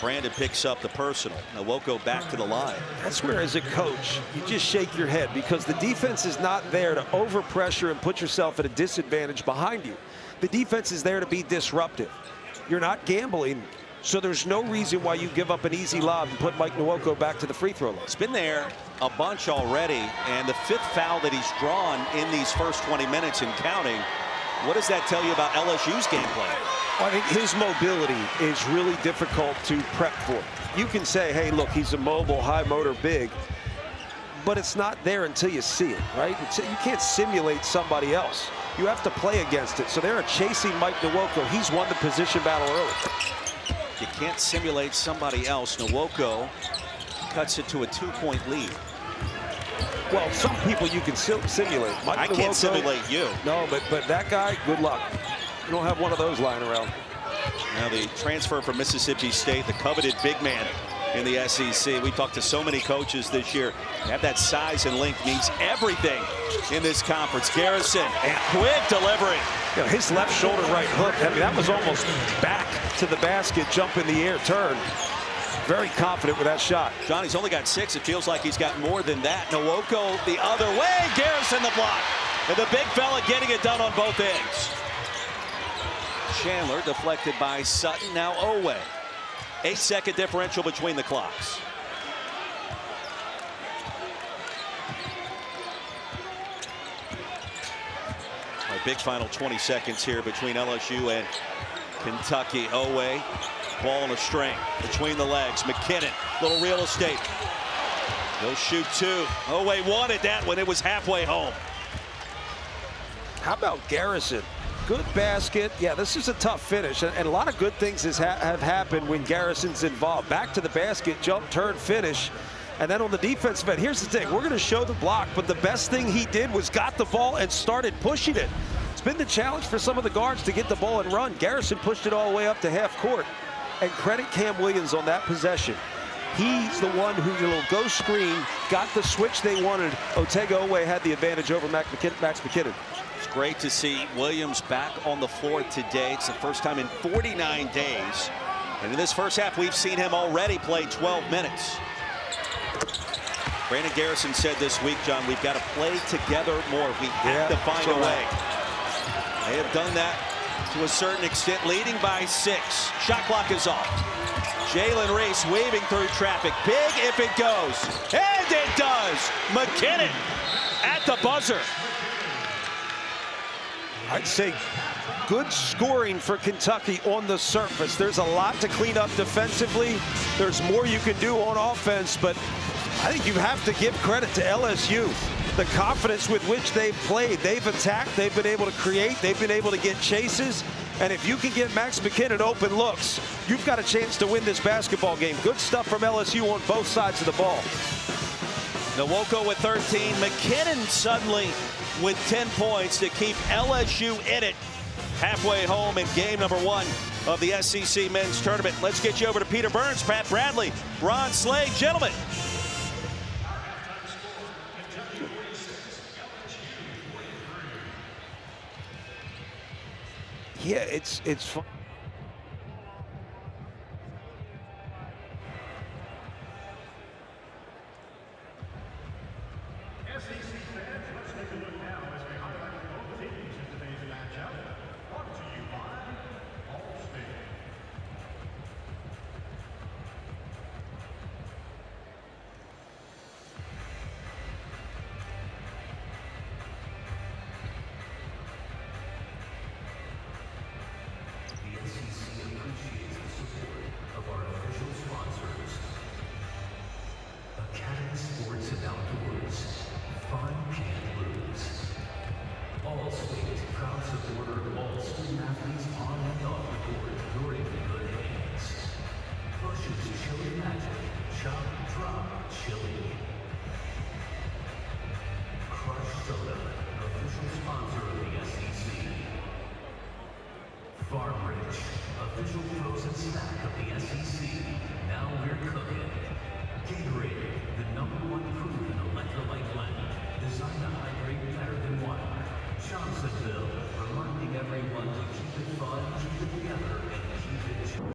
[SPEAKER 1] Brandon picks up the personal. Nwoko back to the line.
[SPEAKER 2] That's where, as a coach, you just shake your head because the defense is not there to overpressure and put yourself at a disadvantage behind you. The defense is there to be disruptive. You're not gambling, so there's no reason why you give up an easy lob and put Mike Nwoko back to the free throw line.
[SPEAKER 1] It's been there a bunch already, and the 5th foul that he's drawn in these first 20 minutes and counting. What does that tell you about LSU's game plan?
[SPEAKER 2] I think his mobility is really difficult to prep for. You can say, hey, look, he's a mobile, high motor big, but it's not there until you see it, right? You can't simulate somebody else. You have to play against it. So they're chasing Mike Nwoko. He's won the position battle early.
[SPEAKER 1] You can't simulate somebody else. Nwoko cuts it to a 2-point lead.
[SPEAKER 2] Well, some people you can simulate. Mike
[SPEAKER 1] I
[SPEAKER 2] Nwoko,
[SPEAKER 1] can't simulate you.
[SPEAKER 2] No, but that guy, good luck. You don't have one of those lying around.
[SPEAKER 1] Now the transfer from Mississippi State, the coveted big man in the SEC. We talked to so many coaches this year. Have that size and length means everything in this conference. Garrison, and quick delivery.
[SPEAKER 2] You know, his left shoulder right hook, I mean, that was almost back to the basket, jump in the air, turn. Very confident with that shot.
[SPEAKER 1] Johnny's only got 6. It feels like he's got more than that. Nwoko the other way. Garrison the block. And the big fella getting it done on both ends. Chandler deflected by Sutton. Now Owe. 8-second differential between the clocks. A big final 20 seconds here between LSU and Kentucky. Owe, ball on a string between the legs. McKinnon, little real estate. He'll shoot 2. Owe wanted that when it was halfway home.
[SPEAKER 2] How about Garrison? Good basket. Yeah, this is a tough finish, and a lot of good things have happened when Garrison's involved. Back to the basket, jump, turn, finish. And then on the defensive end, here's the thing. We're going to show the block, but the best thing he did was got the ball and started pushing it. It's been the challenge for some of the guards to get the ball and run. Garrison pushed it all the way up to half court. And credit Cam Williams on that possession. He's the one who, the little ghost screen, got the switch they wanted. Otega Owe had the advantage over Max McKinnon.
[SPEAKER 1] It's great to see Williams back on the floor today. It's the first time in 49 days. And in this first half, we've seen him already play 12 minutes. Brandon Garrison said this week, John, we've got to play together more. We have to find a way. They have done that to a certain extent, leading by 6. Shot clock is off. Jalen Reese weaving through traffic. Big if it goes. And it does. McKinnon at the buzzer.
[SPEAKER 2] I'd say good scoring for Kentucky on the surface. There's a lot to clean up defensively. There's more you can do on offense, but I think you have to give credit to LSU. The confidence with which they've played. They've attacked, they've been able to create, they've been able to get chases. And if you can get Max McKinnon open looks, you've got a chance to win this basketball game. Good stuff from LSU on both sides of the ball.
[SPEAKER 1] Nwoko with 13. McKinnon suddenly with 10 points to keep LSU in it halfway home in game number 1 of the SEC men's tournament. Let's get you over to Peter Burns, Pat Bradley, Ron Slade. Gentlemen.
[SPEAKER 2] Yeah, it's fun.
[SPEAKER 8] Sports and outdoors. Fun can't lose. Allstate, proud supporter of all student athletes on and off the court. You're in good hands. Bush's Chili Magic. Chop, drop, chili. Crush Soda, official sponsor of the SEC. Farm Rich, official frozen snack of the SEC. Now we're cooking. Gatorade, the #1 proven electrolyte blend, designed to hydrate better than water. Johnsonville, reminding everyone to keep it fun, keep it together, and keep it.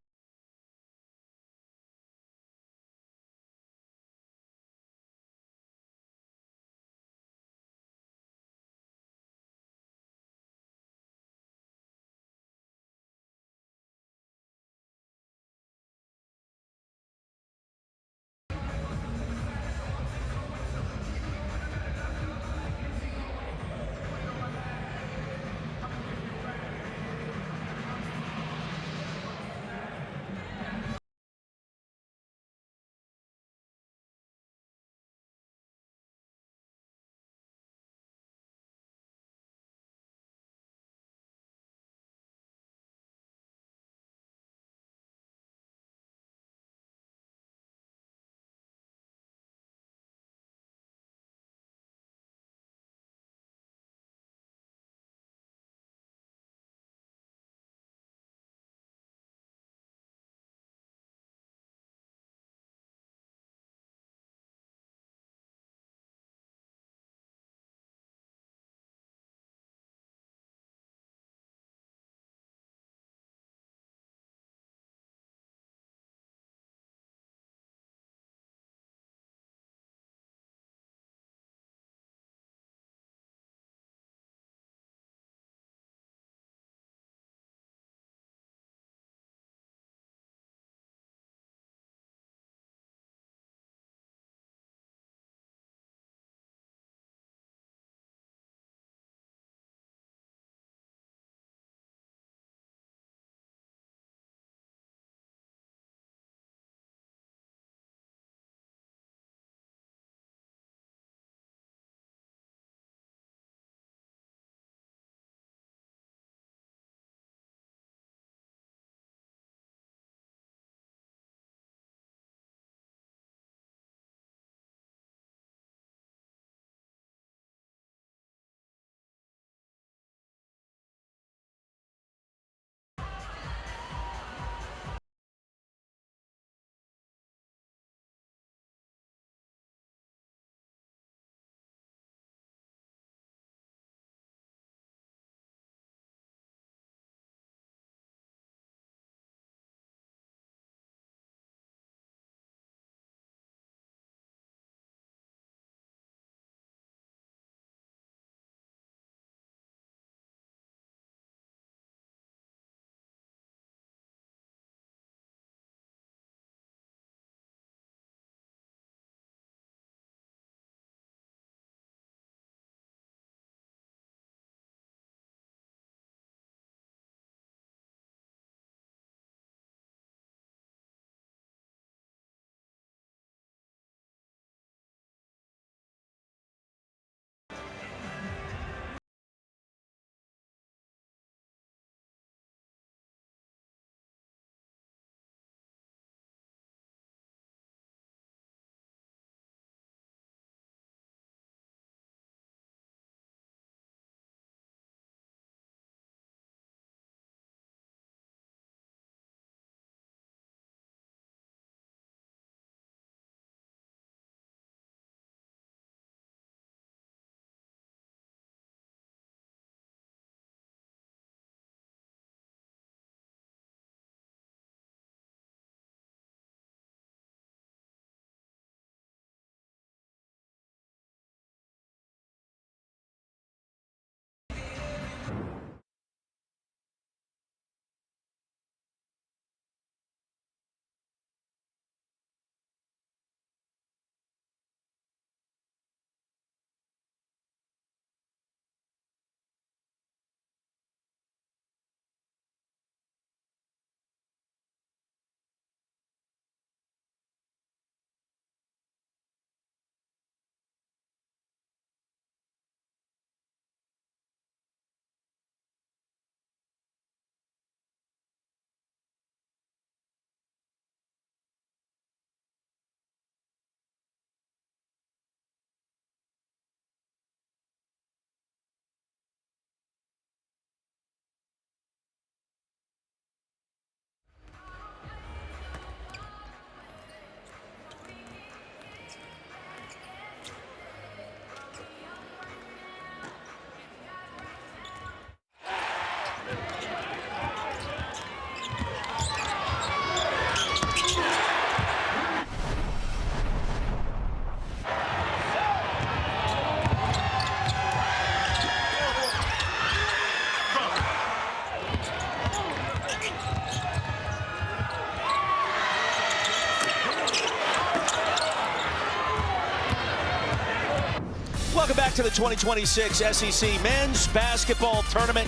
[SPEAKER 1] to the 2026 SEC Men's Basketball Tournament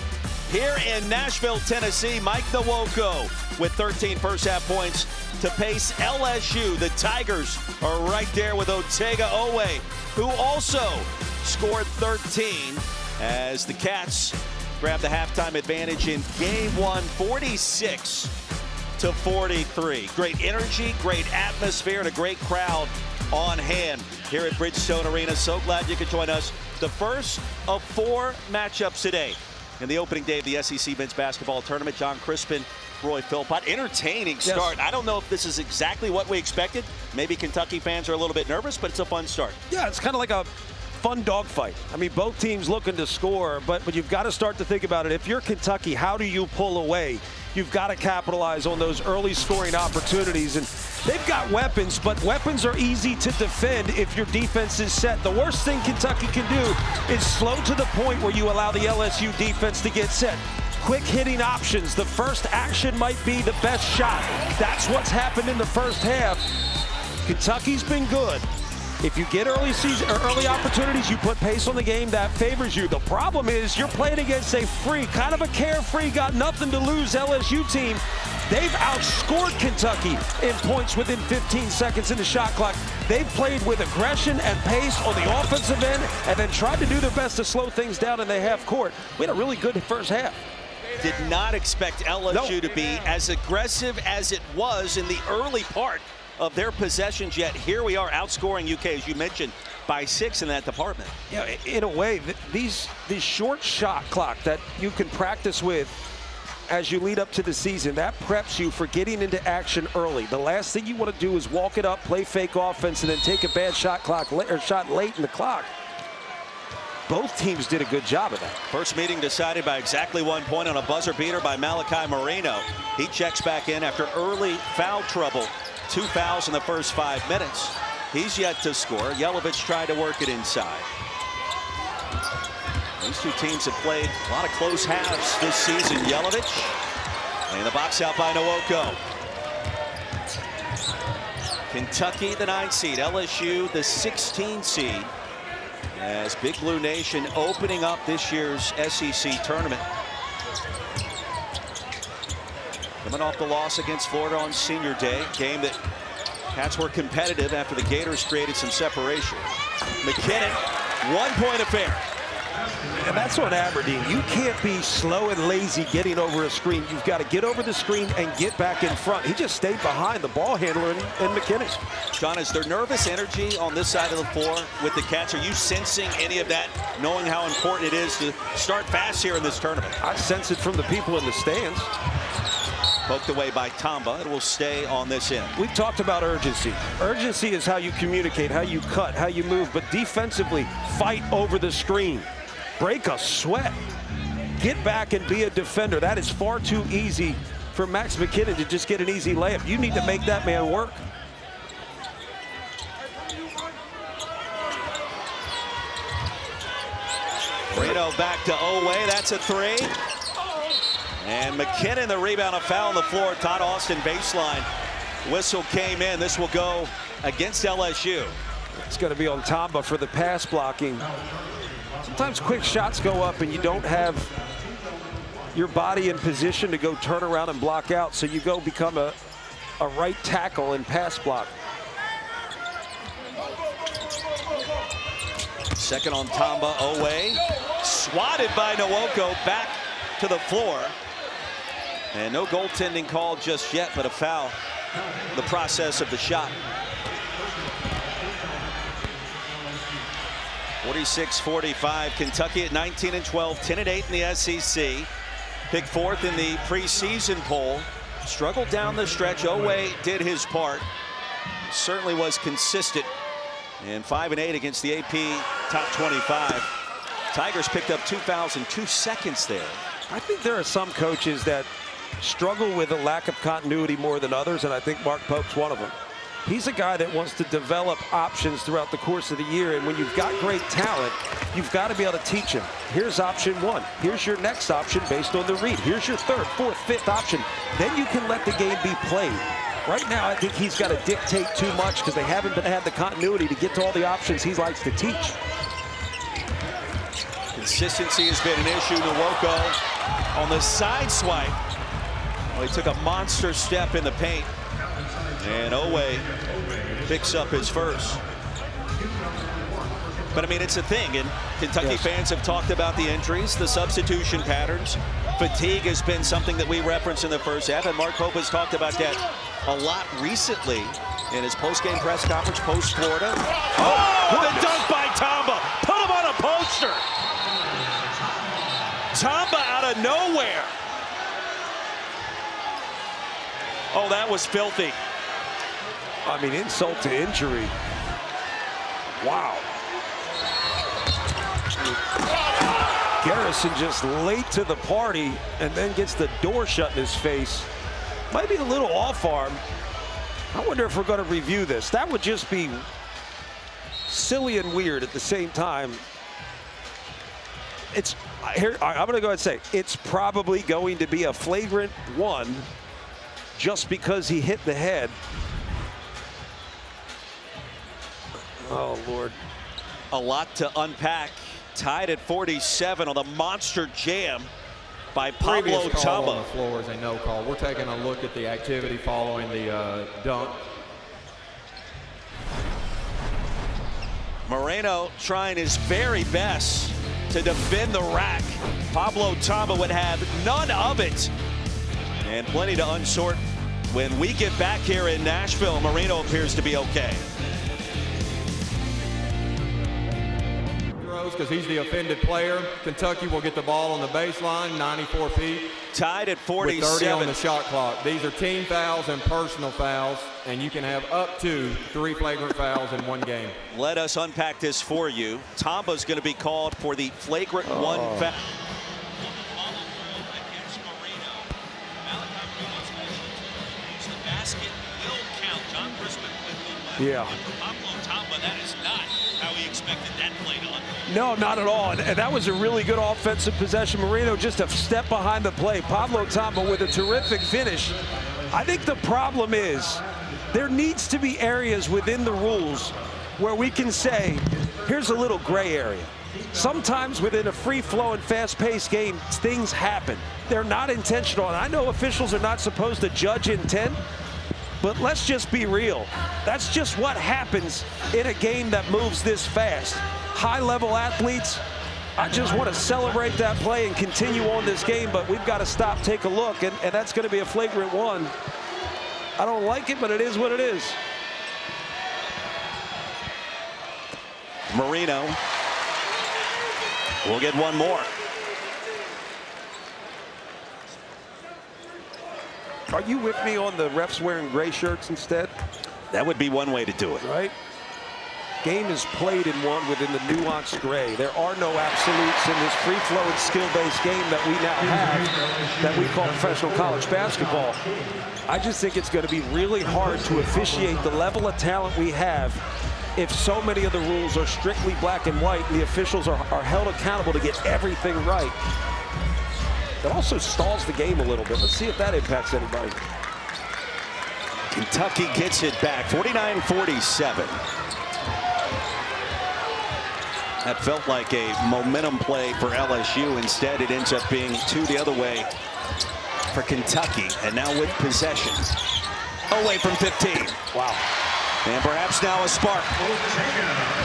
[SPEAKER 1] here in Nashville, Tennessee. Mike Nwoko with 13 first-half points to pace LSU. The Tigers are right there with Otega Oweh, who also scored 13 as the Cats grab the halftime advantage in game one, 46-43. Great energy, great atmosphere, and a great crowd on hand here at Bridgestone Arena. So glad you could join us. The first of 4 matchups today in the opening day of the SEC Men's Basketball Tournament. John Crispin, Roy Philpott. Entertaining start. Yes. I don't know if this is exactly what we expected. Maybe Kentucky fans are a little bit nervous, but it's a fun start.
[SPEAKER 2] Yeah, it's kind of like a fun dogfight. I mean, both teams looking to score, but you've got to start to think about it. If you're Kentucky, how do you pull away? You've got to capitalize on those early scoring opportunities. And they've got weapons, but weapons are easy to defend if your defense is set. The worst thing Kentucky can do is slow to the point where you allow the LSU defense to get set. Quick hitting options. The first action might be the best shot. That's what's happened in the first half. Kentucky's been good. If you get early opportunities, you put pace on the game, that favors you. The problem is you're playing against a kind of a carefree, got nothing to lose LSU team. They've outscored Kentucky in points within 15 seconds in the shot clock. They've played with aggression and pace on the offensive end and then tried to do their best to slow things down in the half court. We had a really good first half.
[SPEAKER 1] Did not expect LSU to be as aggressive as it was in the early part of their possessions, yet here we are outscoring UK, as you mentioned, by 6 in that department.
[SPEAKER 2] Yeah, in a way, these short shot clock that you can practice with as you lead up to the season, that preps you for getting into action early. The last thing you want to do is walk it up, play fake offense, and then take a bad shot late in the clock. Both teams did a good job of that.
[SPEAKER 1] First meeting decided by exactly 1 point on a buzzer beater by Malachi Moreno. He checks back in after early foul trouble. 2 fouls in the first 5 minutes. He's yet to score. Yelovich tried to work it inside. These two teams have played a lot of close halves this season. Yelovich and the box out by Nwoko. Kentucky, the 9 seed. LSU, the 16 seed. As Big Blue Nation opening up this year's SEC tournament. Coming off the loss against Florida on Senior Day, game that Cats were competitive after the Gators created some separation. McKinnon, 1-point affair.
[SPEAKER 2] And that's on Aberdeen. You can't be slow and lazy getting over a screen. You've got to get over the screen and get back in front. He just stayed behind the ball handler and McKinnon.
[SPEAKER 1] John, is there nervous energy on this side of the floor with the Cats? Are you sensing any of that, knowing how important it is to start fast here in this tournament?
[SPEAKER 2] I sense it from the people in the stands.
[SPEAKER 1] Poked away by Tamba. It will stay on this end.
[SPEAKER 2] We've talked about urgency. Urgency is how you communicate, how you cut, how you move. But defensively, fight over the screen. Break a sweat. Get back and be a defender. That is far too easy for Max McKinnon to just get an easy layup. You need to make that man work.
[SPEAKER 1] Moreno back to Oweh. That's a 3. And McKinnon, the rebound, a foul on the floor. Todd Austin baseline. Whistle came in. This will go against LSU.
[SPEAKER 2] It's going to be on Tamba for the pass blocking. Sometimes quick shots go up and you don't have your body in position to go turn around and block out. So you go become a right tackle and pass block.
[SPEAKER 1] Second on Tamba. Oweh swatted by Nwoko back to the floor. And no goaltending called just yet, but a foul. The process of the shot. 46-45. Kentucky at 19-12, 10-8 in the SEC. Picked 4th in the preseason poll. Struggled down the stretch. Oweh did his part. Certainly was consistent. And 5-8 against the AP top 25. Tigers picked up 2 fouls in 2 seconds there.
[SPEAKER 2] I think there are some coaches that struggle with a lack of continuity more than others, and I think Mark Pope's one of them. He's a guy that wants to develop options throughout the course of the year, and when you've got great talent, you've got to be able to teach him. Here's option 1. Here's your next option based on the read. Here's your 3rd, 4th, 5th option. Then you can let the game be played. Right now, I think he's got to dictate too much because they haven't had the continuity to get to all the options he likes to teach.
[SPEAKER 1] Consistency has been an issue. Nwoko on the side swipe. Well, he took a monster step in the paint. And Owe picks up his first. But I mean, it's a thing, and Kentucky fans have talked about the injuries, the substitution patterns. Fatigue has been something that we referenced in the first half, and Mark Pope has talked about that a lot recently in his post-game press conference post-Florida. Oh, the dunk by Tamba. Put him on a poster. Tamba out of nowhere. Oh, that was filthy.
[SPEAKER 2] I mean, insult to injury. Wow. Garrison just late to the party and then gets the door shut in his face. Might be a little off arm. I wonder if we're going to review this. That would just be silly and weird at the same time. It's here. I'm going to go ahead and say it's probably going to be a flagrant one just because he hit the head. Oh, Lord.
[SPEAKER 1] A lot to unpack. Tied at 47 on the monster jam by Pablo
[SPEAKER 4] Previous call on
[SPEAKER 1] Tamba.
[SPEAKER 4] the floor is a no call. We're taking a look at the activity following the dunk.
[SPEAKER 1] Moreno trying his very best to defend the rack. Pablo Tamba would have none of it. And plenty to unsort. When we get back here in Nashville, Moreno appears to be okay.
[SPEAKER 4] Because he's the offended player. Kentucky will get the ball on the baseline, 94 feet.
[SPEAKER 1] Tied at
[SPEAKER 4] With
[SPEAKER 1] 47.
[SPEAKER 4] 30 on the shot clock. These are team fouls and personal fouls, and you can have up to 3 flagrant fouls in one game.
[SPEAKER 1] Let us unpack this for you. Tamba's going to be called for the flagrant one foul.
[SPEAKER 2] Yeah.
[SPEAKER 1] Pablo Tamba, that is not how he expected that play to unfold.
[SPEAKER 2] No, not at all. And that was a really good offensive possession. Moreno just a step behind the play. Pablo Tamba with a terrific finish. I think the problem is there needs to be areas within the rules where we can say, here's a little gray area. Sometimes within a free-flowing, fast-paced game, things happen. They're not intentional. And I know officials are not supposed to judge intent, but let's just be real. That's just what happens in a game that moves this fast. High-level athletes, I just want to celebrate that play and continue on this game, but we've got to stop, take a look, and that's going to be a flagrant one. I don't like it, but it is what it is.
[SPEAKER 1] Moreno will get one more.
[SPEAKER 2] Are you with me on the refs wearing gray shirts instead?
[SPEAKER 1] That would be one way to do it.
[SPEAKER 2] Right? Game is played in one within the nuanced gray. There are no absolutes in this free-flowing, skill-based game that we now have that we call professional college basketball. I just think it's going to be really hard to officiate the level of talent we have if so many of the rules are strictly black and white and the officials are held accountable to get everything right. That also stalls the game a little bit. Let's see if that impacts anybody.
[SPEAKER 1] Kentucky gets it back, 49-47. That felt like a momentum play for LSU. Instead, it ends up being 2 the other way for Kentucky. And now with possession. Away from 15.
[SPEAKER 2] Wow.
[SPEAKER 1] And perhaps now a spark.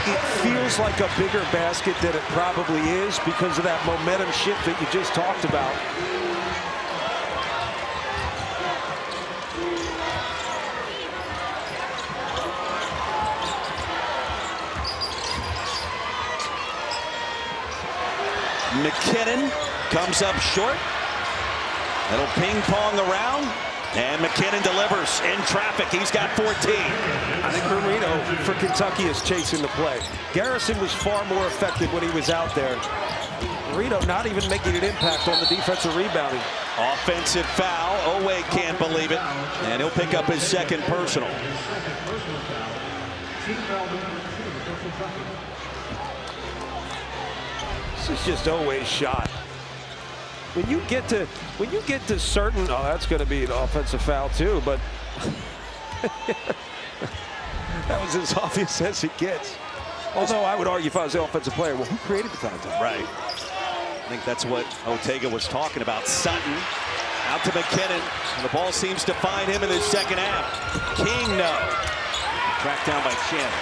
[SPEAKER 2] It feels like a bigger basket than it probably is because of that momentum shift that you just talked about.
[SPEAKER 1] McKinnon comes up short. That'll ping pong around. And McKinnon delivers in traffic. He's got 14.
[SPEAKER 2] I think Moreno for Kentucky is chasing the play. Garrison was far more effective when he was out there. Moreno not even making an impact on the defensive rebounding.
[SPEAKER 1] Offensive foul. Owe can't believe it. And he'll pick up his second personal.
[SPEAKER 2] This is just Owe's shot. When you get to certain, oh, that's going to be an offensive foul too, but that was as obvious as it gets. Although I would argue if I was the offensive player, well, who created the contact?
[SPEAKER 1] Right. I think that's what Ortega was talking about. Sutton out to McKinnon. And the ball seems to find him in the second half. King, no. Tracked down by Chandler.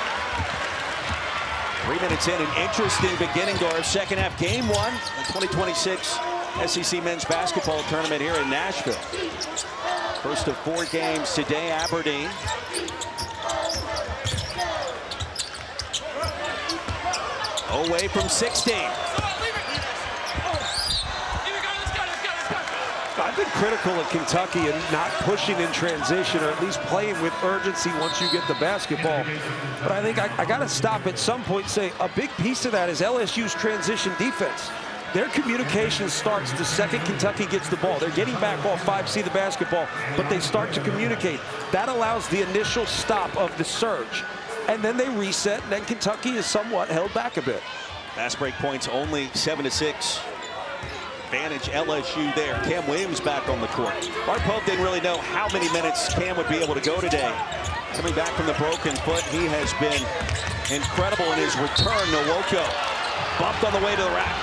[SPEAKER 1] 3 minutes in, an interesting beginning to our second half. Game 1 of 2026 SEC men's basketball tournament here in Nashville. First of 4 games today, Aberdeen. Away from 16.
[SPEAKER 2] I've been critical of Kentucky and not pushing in transition, or at least playing with urgency once you get the basketball. But I think I got to stop at some point and say a big piece of that is LSU's transition defense. Their communication starts the second Kentucky gets the ball. They're getting back off 5C the basketball, but they start to communicate. That allows the initial stop of the surge. And then they reset, and then Kentucky is somewhat held back a bit.
[SPEAKER 1] Fast break points only 7-6. Advantage LSU there. Cam Williams back on the court. Mark Pope didn't really know how many minutes Cam would be able to go today. Coming back from the broken foot, he has been incredible in his return. Nwoko bumped on the way to the rack.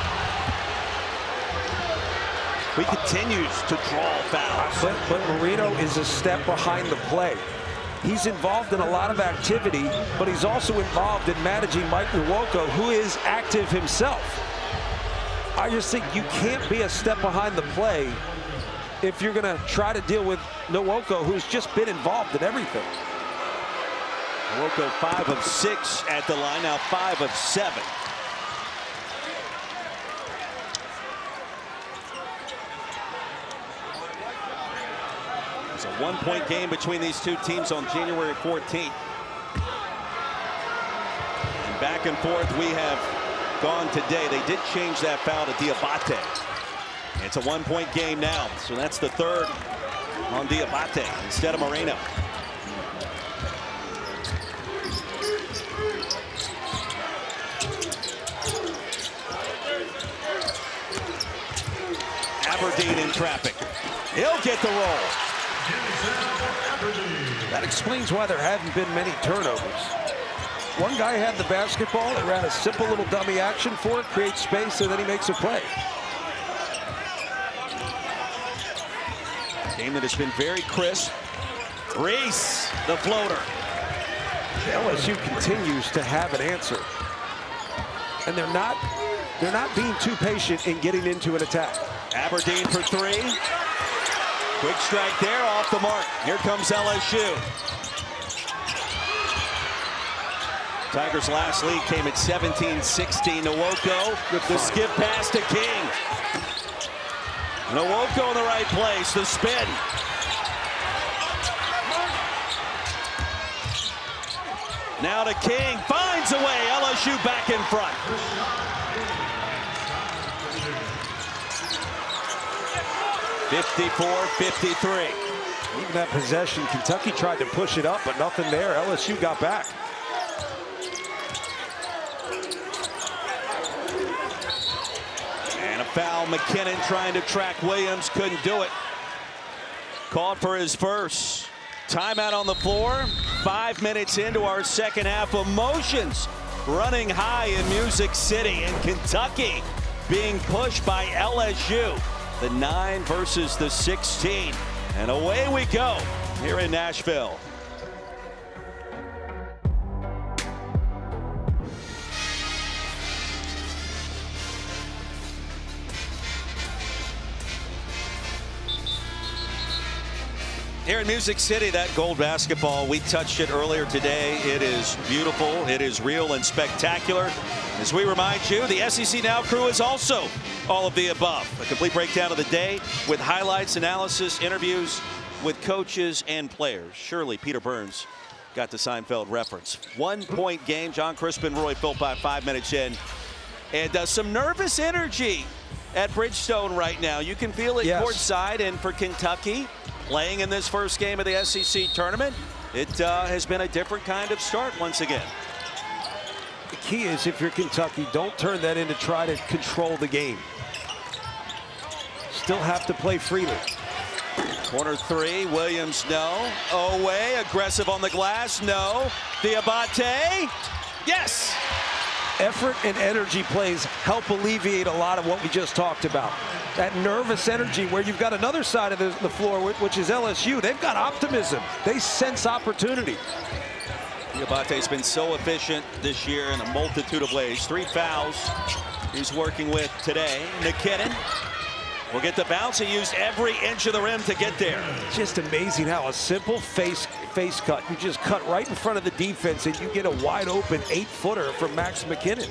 [SPEAKER 1] He continues to draw fouls.
[SPEAKER 2] But Marino is a step behind the play. He's involved in a lot of activity, but he's also involved in managing Mike Nwoko, who is active himself. I just think you can't be a step behind the play if you're going to try to deal with Nwoko, who's just been involved in everything.
[SPEAKER 1] Nwoko 5 of 6 at the line, now 5 of 7. It's a 1-point game between these two teams on January 14th. And back and forth we have gone today. They did change that foul to Diabate. It's a 1-point game now, so that's the third on Diabate instead of Moreno. Aberdeen in traffic. He'll get the roll.
[SPEAKER 2] That explains why there haven't been many turnovers. One guy had the basketball, and ran a simple little dummy action for it, creates space, and then he makes a play.
[SPEAKER 1] Game that has been very crisp. Reese, the floater.
[SPEAKER 2] LSU continues to have an answer, and they're not being too patient in getting into an attack.
[SPEAKER 1] Aberdeen for 3. Quick strike there, off the mark. Here comes LSU. Tigers' last lead came at 17-16. Nwoko with the skip pass to King. Nwoko in the right place, the spin. Now to King, finds a way. LSU back in front. (54-53).
[SPEAKER 2] Even that possession, Kentucky tried to push it up, but nothing there. LSU got back.
[SPEAKER 1] And a foul. McKinnon trying to track Williams, couldn't do it. Called for his first. Timeout on the floor. 5 minutes into our second half. Emotions running high in Music City, and Kentucky being pushed by LSU. The 9 versus the 16. And away we go here in Nashville. Here in Music City, that gold basketball, we touched it earlier today. It is beautiful, it is real and spectacular. As we remind you, the SEC Now crew is also all of the above. A complete breakdown of the day with highlights, analysis, interviews with coaches and players. Surely Peter Burns got the Seinfeld reference. 1-point game, John Crispin, Roy Philpott, 5 minutes in. And some nervous energy at Bridgestone right now. You can feel it courtside, and for Kentucky, playing in this first game of the SEC tournament, it has been a different kind of start once again.
[SPEAKER 2] The key is, if you're Kentucky, don't turn that in to try to control the game. Still have to play freely.
[SPEAKER 1] Corner 3, Williams, no. Oweh, aggressive on the glass, no. Diabate, yes!
[SPEAKER 2] effort and energy plays help alleviate a lot of what we just talked about. That nervous energy where you've got another side of the floor, which is LSU. They've got optimism. They sense opportunity.
[SPEAKER 1] Diabate's been so efficient this year in a multitude of ways. 3 fouls he's working with today. McKinnon will get the bounce. He used every inch of the rim to get there.
[SPEAKER 2] Just amazing how a simple face cut, you just cut right in front of the defense and you get a wide open 8-footer from Max McKinnon.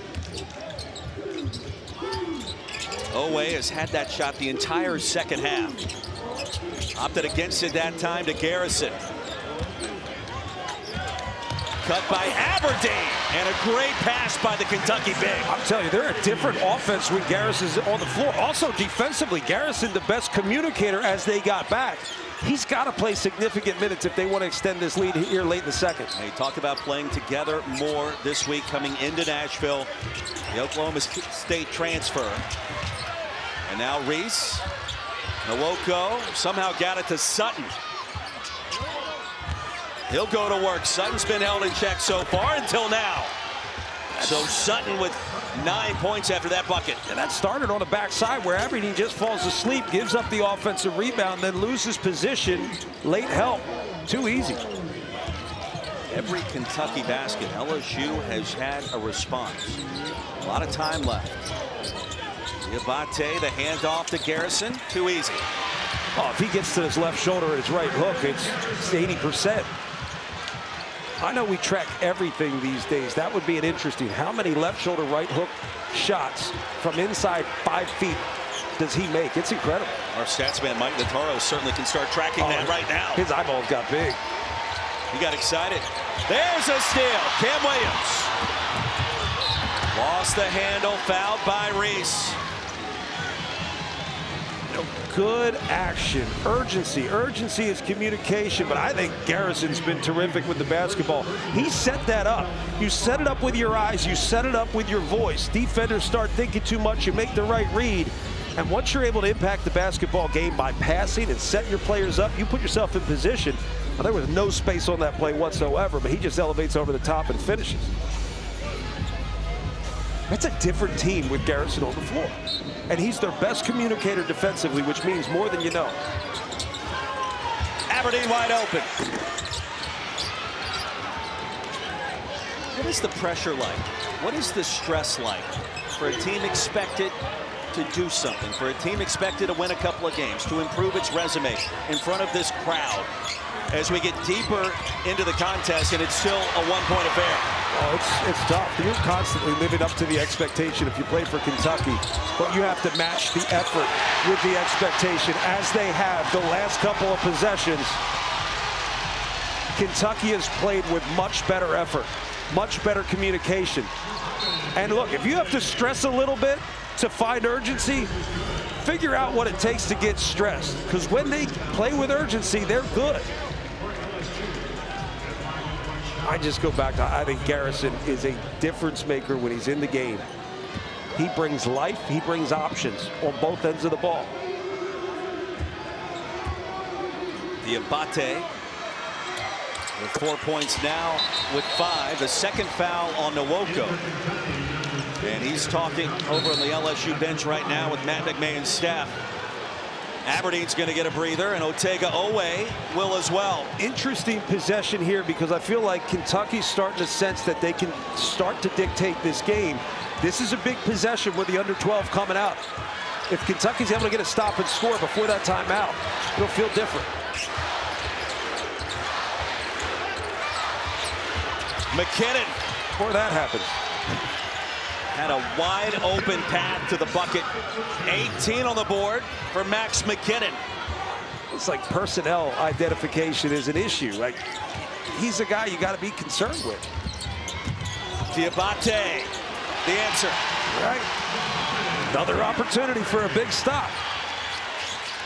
[SPEAKER 1] Oweh has had that shot the entire second half. Opted against it that time to Garrison. Cut by Aberdeen, and a great pass by the Kentucky big.
[SPEAKER 2] I'm telling you, they're a different offense when Garrison's on the floor. Also defensively, Garrison the best communicator as they got back. He's got to play significant minutes if they want to extend this lead here late in the second.
[SPEAKER 1] They talked about playing together more this week coming into Nashville. The Oklahoma State transfer. And now Reese. Nwoko somehow got it to Sutton. He'll go to work. Sutton's been held in check so far until now. So Sutton with 9 points after that bucket.
[SPEAKER 2] And that started on the backside where Aberdeen just falls asleep, gives up the offensive rebound, then loses position. Late help. Too easy.
[SPEAKER 1] Every Kentucky basket, LSU has had a response. A lot of time left. Diabate, the handoff to Garrison. Too easy.
[SPEAKER 2] Oh, if he gets to his left shoulder and his right hook, it's 80%. I know we track everything these days. That would be an interesting. How many left shoulder, right hook shots from inside 5 feet does he make? It's incredible.
[SPEAKER 1] Our stats man, Mike Notaro, certainly can start tracking that right now.
[SPEAKER 2] His eyeballs got big.
[SPEAKER 1] He got excited. There's a steal. Cam Williams. Lost the handle, fouled by Reese.
[SPEAKER 2] Good action, urgency. Urgency is communication, but I think Garrison's been terrific with the basketball. He set that up. You set it up with your eyes, you set it up with your voice. Defenders start thinking too much, you make the right read. And once you're able to impact the basketball game by passing and setting your players up, you put yourself in position. Now, there was no space on that play whatsoever, but he just elevates over the top and finishes. That's a different team with Garrison on the floor. And he's their best communicator defensively, which means more than you know.
[SPEAKER 1] Aberdeen wide open. What is the pressure like? What is the stress like for a team expected to do something, for a team expected to win a couple of games, to improve its resume in front of this crowd as we get deeper into the contest and it's still a one-point affair?
[SPEAKER 2] Oh, it's tough. You're constantly living up to the expectation if you play for Kentucky, but you have to match the effort with the expectation as they have the last couple of possessions. Kentucky has played with much better effort, much better communication. And look, if you have to stress a little bit to find urgency, figure out what it takes to get stressed, because when they play with urgency, they're good. I just go back to, I think Garrison is a difference maker when he's in the game. He brings life, he brings options on both ends of the ball.
[SPEAKER 1] Diabate with 4 points now with 5. The second foul on Nwoko. And he's talking over on the LSU bench right now with Matt McMahon's staff. Aberdeen's going to get a breather, and Otega Oweh will as well.
[SPEAKER 2] Interesting possession here because I feel like Kentucky's starting to sense that they can start to dictate this game. This is a big possession with the under 12 coming out. If Kentucky's able to get a stop and score before that timeout, it'll feel different.
[SPEAKER 1] McKinnon.
[SPEAKER 2] Before that happens.
[SPEAKER 1] Had a wide open path to the bucket. 18 on the board for Max McKinnon.
[SPEAKER 2] It's like personnel identification is an issue. Like, he's a guy you got to be concerned with.
[SPEAKER 1] Diabate, the answer.
[SPEAKER 2] Right. Another opportunity for a big stop.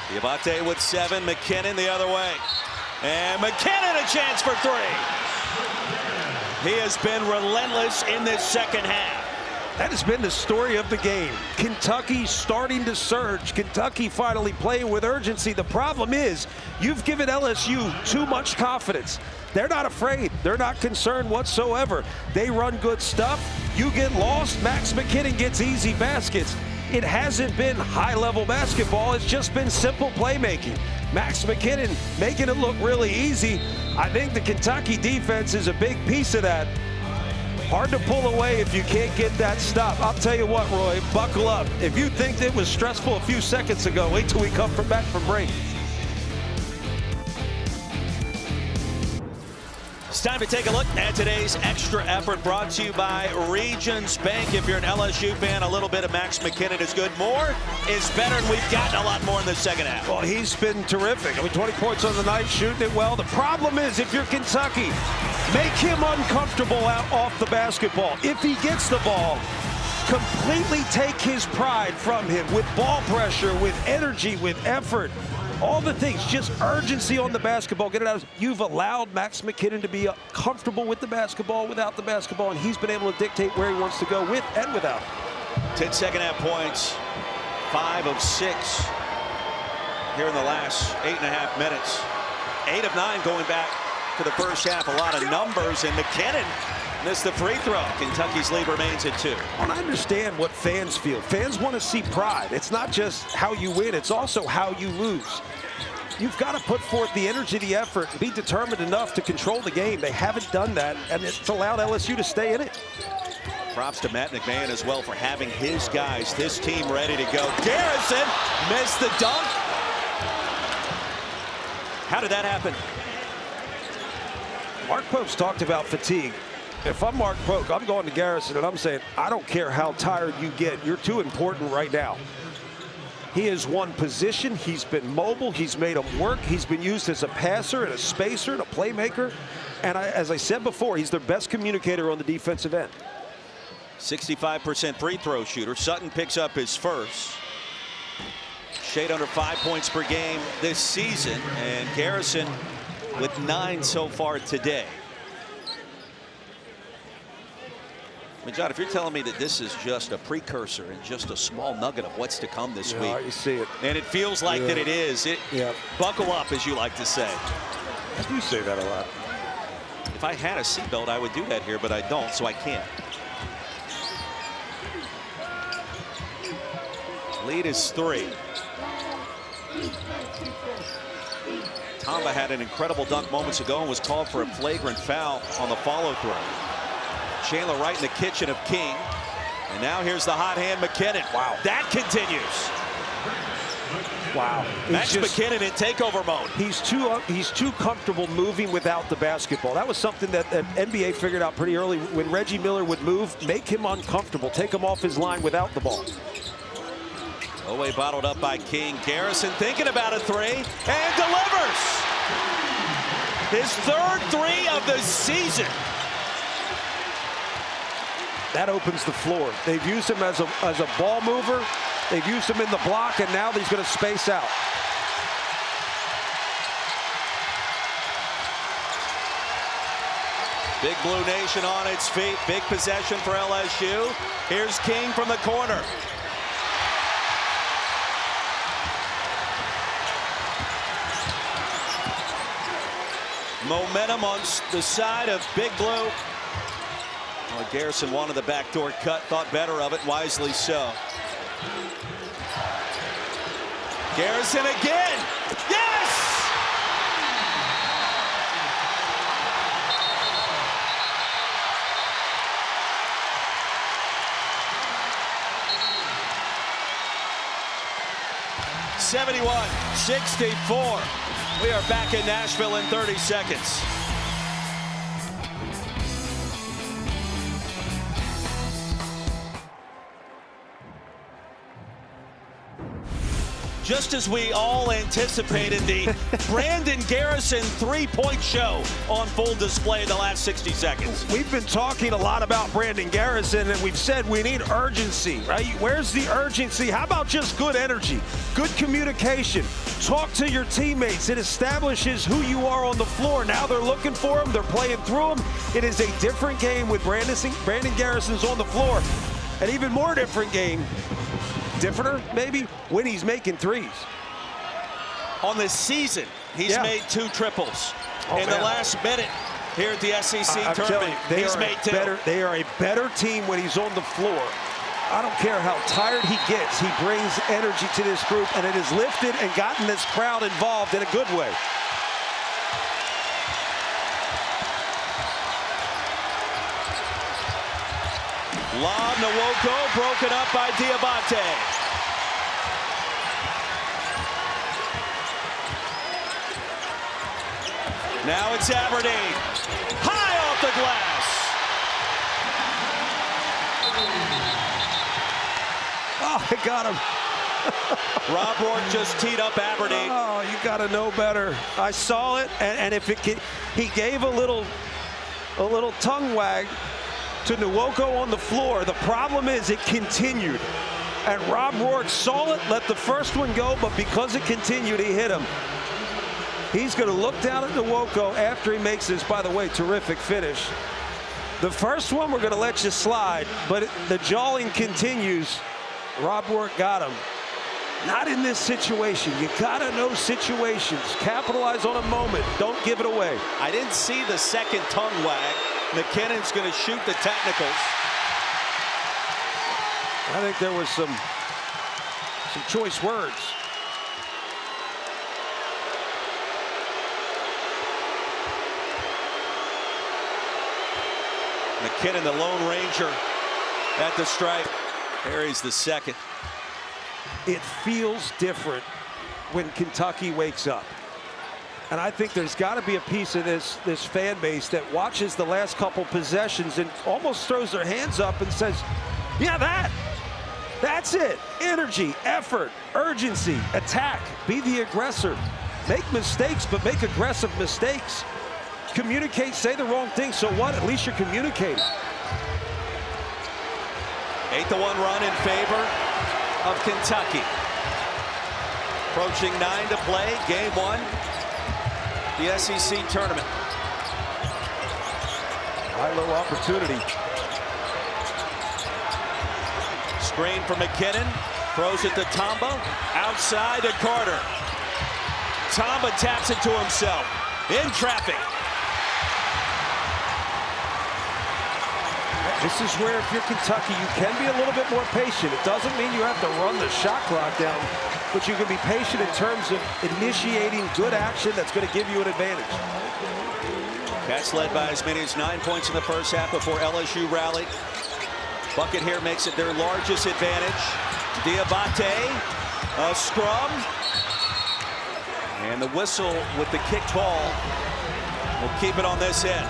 [SPEAKER 1] Diabate with 7, McKinnon the other way. And McKinnon a chance for 3. He has been relentless in this second half.
[SPEAKER 2] That has been the story of the game. Kentucky starting to surge. Kentucky finally playing with urgency. The problem is you've given LSU too much confidence. They're not afraid. They're not concerned whatsoever. They run good stuff. You get lost, Max McKinnon gets easy baskets. It hasn't been high-level basketball. It's just been simple playmaking. Max McKinnon making it look really easy. I think the Kentucky defense is a big piece of that. Hard to pull away if you can't get that stop. I'll tell you what, Roy, buckle up. If you think it was stressful a few seconds ago, wait till we come back from break.
[SPEAKER 1] It's time to take a look at today's extra effort, brought to you by Regions Bank. If you're an LSU fan, a little bit of Max McKinnon is good. More is better, and we've gotten a lot more in the second half.
[SPEAKER 2] Well, he's been terrific. I mean, 20 points on the night, shooting it well. The problem is, if you're Kentucky, make him uncomfortable out off the basketball. If he gets the ball, completely take his pride from him with ball pressure, with energy, with effort. All the things, just urgency on the basketball, get it out. You've allowed Max McKinnon to be comfortable with the basketball, without the basketball, and he's been able to dictate where he wants to go with and without.
[SPEAKER 1] 10 second half points, 5 of 6 here in the last 8.5 minutes. 8 of 9 going back to the first half. A lot of numbers, and McKinnon missed the free throw. Kentucky's lead remains at 2.
[SPEAKER 2] And I understand what fans feel. Fans want to see pride. It's not just how you win, it's also how you lose. You've got to put forth the energy, the effort, and be determined enough to control the game. They haven't done that, and it's allowed LSU to stay in it.
[SPEAKER 1] Props to Matt McMahon as well for having his guys, this team ready to go. Garrison missed the dunk. How did that happen?
[SPEAKER 2] Mark Pope's talked about fatigue. If I'm Mark Pope, I'm going to Garrison and I'm saying, I don't care how tired you get. You're too important right now. He has won position. He's been mobile. He's made him work. He's been used as a passer and a spacer and a playmaker. And as I said before, he's their best communicator on the defensive end.
[SPEAKER 1] 65% free throw shooter. Sutton picks up his first. Shade under 5 points per game this season. And Garrison with 9 so far today. I mean, John, if you're telling me that this is just a precursor and just a small nugget of what's to come this week.
[SPEAKER 2] You see it.
[SPEAKER 1] And it feels like that it is. Buckle up, as you like to say.
[SPEAKER 2] I do say that a lot.
[SPEAKER 1] If I had a seatbelt, I would do that here, but I don't, so I can't. Lead is 3. Tamba had an incredible dunk moments ago and was called for a flagrant foul on the follow-through. Chandler right in the kitchen of King. And now here's the hot hand, McKinnon. Wow. That continues.
[SPEAKER 2] Wow.
[SPEAKER 1] Max McKinnon in takeover mode.
[SPEAKER 2] He's too comfortable moving without the basketball. That was something that NBA figured out pretty early. When Reggie Miller would move, make him uncomfortable. Take him off his line without the ball.
[SPEAKER 1] Oweh bottled up by King. Garrison thinking about a 3 and delivers. His 3rd 3 of the season.
[SPEAKER 2] That opens the floor. They've used him as a ball mover. They've used him in the block, and now he's going to space out.
[SPEAKER 1] Big Blue Nation on its feet. Big possession for LSU. Here's King from the corner. Momentum on the side of Big Blue. Well, Garrison wanted the backdoor cut, thought better of it, wisely so. Garrison again. Yes! (71-64). We are back in Nashville in 30 seconds. Just as we all anticipated, the Brandon Garrison three-point show on full display in the last 60 seconds.
[SPEAKER 2] We've been talking a lot about Brandon Garrison, and we've said we need urgency, right? Where's the urgency? How about just good energy, good communication? Talk to your teammates. It establishes who you are on the floor. Now they're looking for him. They're playing through him. It is a different game with Brandon Garrison's on the floor. An even more different game, differenter maybe, when he's making threes.
[SPEAKER 1] On the season, he's made 2 triples. In the last minute, here at the SEC
[SPEAKER 2] I'm telling
[SPEAKER 1] tournament.
[SPEAKER 2] you, they are a better team when he's on the floor. I don't care how tired he gets. He brings energy to this group, and it has lifted and gotten this crowd involved in a good way.
[SPEAKER 1] Lob, Nwoko, broken up by Diabate. Now it's Aberdeen. High off the glass.
[SPEAKER 2] Oh, I got him.
[SPEAKER 1] Rob Rourke just teed up Aberdeen.
[SPEAKER 2] Oh, you got to know better. I saw it, and if it can, he gave a little tongue wag to Nwoko on the floor. The problem is it continued. And Rob Rourke saw it, let the first one go, but because it continued, he hit him. He's going to look down at Nwoko after he makes this, by the way, terrific finish. The first one we're going to let you slide, but the jawing continues. Rob Rourke got him. Not in this situation. You got to know situations. Capitalize on a moment. Don't give it away.
[SPEAKER 1] I didn't see the second tongue wag. McKinnon's going to shoot the technicals.
[SPEAKER 2] I think there was some choice words.
[SPEAKER 1] McKinnon, the Lone Ranger, at the stripe. Carries the second.
[SPEAKER 2] It feels different when Kentucky wakes up. And I think there's got to be a piece of this fan base that watches the last couple possessions and almost throws their hands up and says, yeah, that's it. Energy, effort, urgency, attack, be the aggressor. Make mistakes, but make aggressive mistakes. Communicate, say the wrong thing, so what? At least you're communicating.
[SPEAKER 1] 8-1 run in favor of Kentucky. Approaching 9 to play, game 1. The SEC tournament.
[SPEAKER 2] High-low opportunity.
[SPEAKER 1] Screen for McKinnon. Throws it to Tamba. Outside to Carter. Tamba taps it to himself. In traffic.
[SPEAKER 2] This is where, if you're Kentucky, you can be a little bit more patient. It doesn't mean you have to run the shot clock down, but you can be patient in terms of initiating good action that's going to give you an advantage.
[SPEAKER 1] Cats led by as many as 9 points in the first half before LSU rallied. Bucket here makes it their largest advantage. Diabate, a scrum. And the whistle with the kick ball will keep it on this end.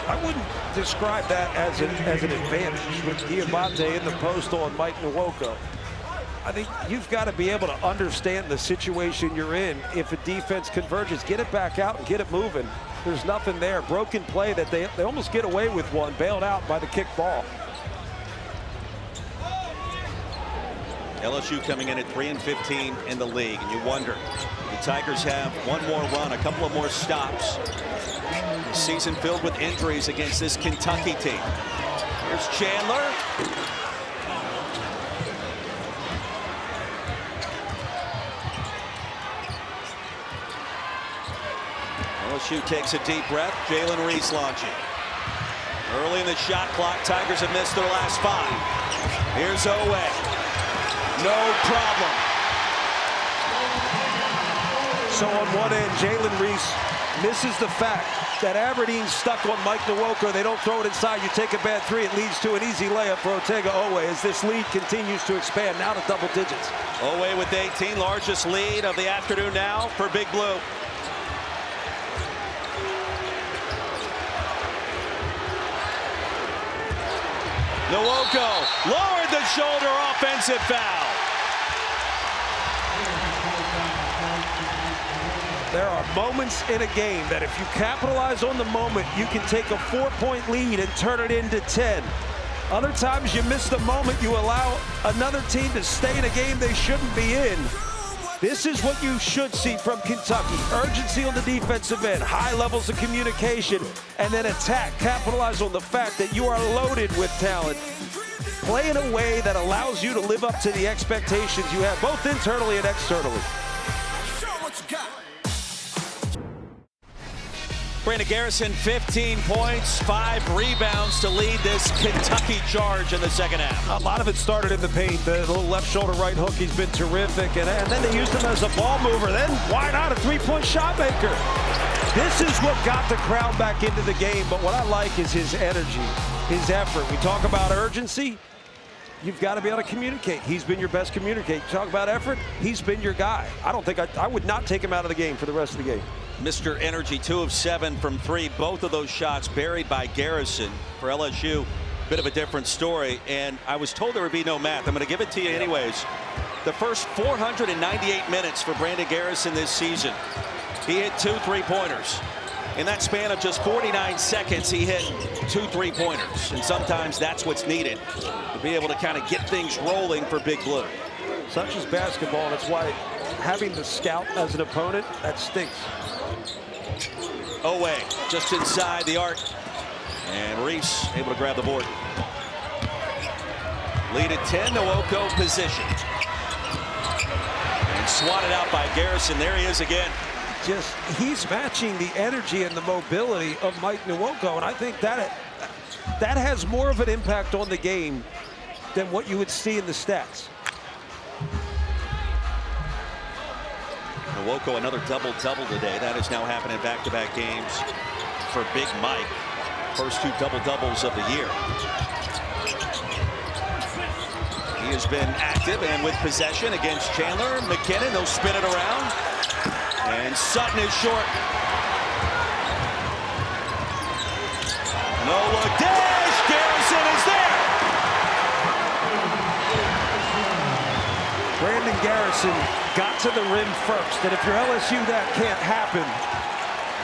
[SPEAKER 2] I wouldn't describe that as an advantage with Diabate in the post on Mike Nwoko. I think you've got to be able to understand the situation you're in. If a defense converges, get it back out and get it moving. There's nothing there. Broken play that they almost get away with one, bailed out by the kick ball.
[SPEAKER 1] LSU coming in at 3-15 in the league, and you wonder, the Tigers have one more run, a couple of more stops. A season filled with injuries against this Kentucky team. Here's Chandler. LSU takes a deep breath. Jalen Reese launching. Early in the shot clock, Tigers have missed their last 5. Here's Owe. No problem.
[SPEAKER 2] So on one end, Jalen Reese misses the fact that Aberdeen's stuck on Mike Nwoko. They don't throw it inside. You take a bad 3, it leads to an easy layup for Otega Owe as this lead continues to expand now to double digits.
[SPEAKER 1] Owe with 18, largest lead of the afternoon now for Big Blue. Nwoko lowered the shoulder, offensive foul.
[SPEAKER 2] There are moments in a game that if you capitalize on the moment, you can take a 4-point lead and turn it into 10. Other times you miss the moment, you allow another team to stay in a game they shouldn't be in. This is what you should see from Kentucky. Urgency on the defensive end, high levels of communication, and then attack. Capitalize on the fact that you are loaded with talent. Play in a way that allows you to live up to the expectations you have, both internally and externally.
[SPEAKER 1] Brandon Garrison, 15 points, 5 rebounds to lead this Kentucky charge in the second half.
[SPEAKER 2] A lot of it started in the paint. The little left shoulder right hook, he's been terrific. And then they used him as a ball mover. Then why not a three-point shot maker? This is what got the crowd back into the game. But what I like is his energy, his effort. We talk about urgency. You've got to be able to communicate. He's been your best communicator. Talk about effort. He's been your guy. I don't think I would not take him out of the game for the rest of the game.
[SPEAKER 1] Mr. Energy, 2 of 7 from 3. Both of those shots buried by Garrison. For LSU, bit of a different story. And I was told there would be no math. I'm going to give it to you anyways. The first 498 minutes for Brandon Garrison this season, he hit 2 3-pointers. In that span of just 49 seconds, he hit 2 3-pointers. And sometimes that's what's needed to be able to kind of get things rolling for Big Blue.
[SPEAKER 2] Such as basketball, and it's why having the scout as an opponent, that stinks.
[SPEAKER 1] Oweh just inside the arc. And Reese able to grab the board. Lead at 10, Nwoko position. And swatted out by Garrison. There he is again.
[SPEAKER 2] He's matching the energy and the mobility of Mike Nwoko, and I think that has more of an impact on the game than what you would see in the stats.
[SPEAKER 1] Nwoko, another double-double today. That is now happening back-to-back games for Big Mike. First 2 double-doubles of the year. He has been active and with possession against Chandler. McKinnon, they'll spin it around. And Sutton is short. No look dash. Garrison is there.
[SPEAKER 2] Brandon Garrison got to the rim first. And if you're LSU, that can't happen.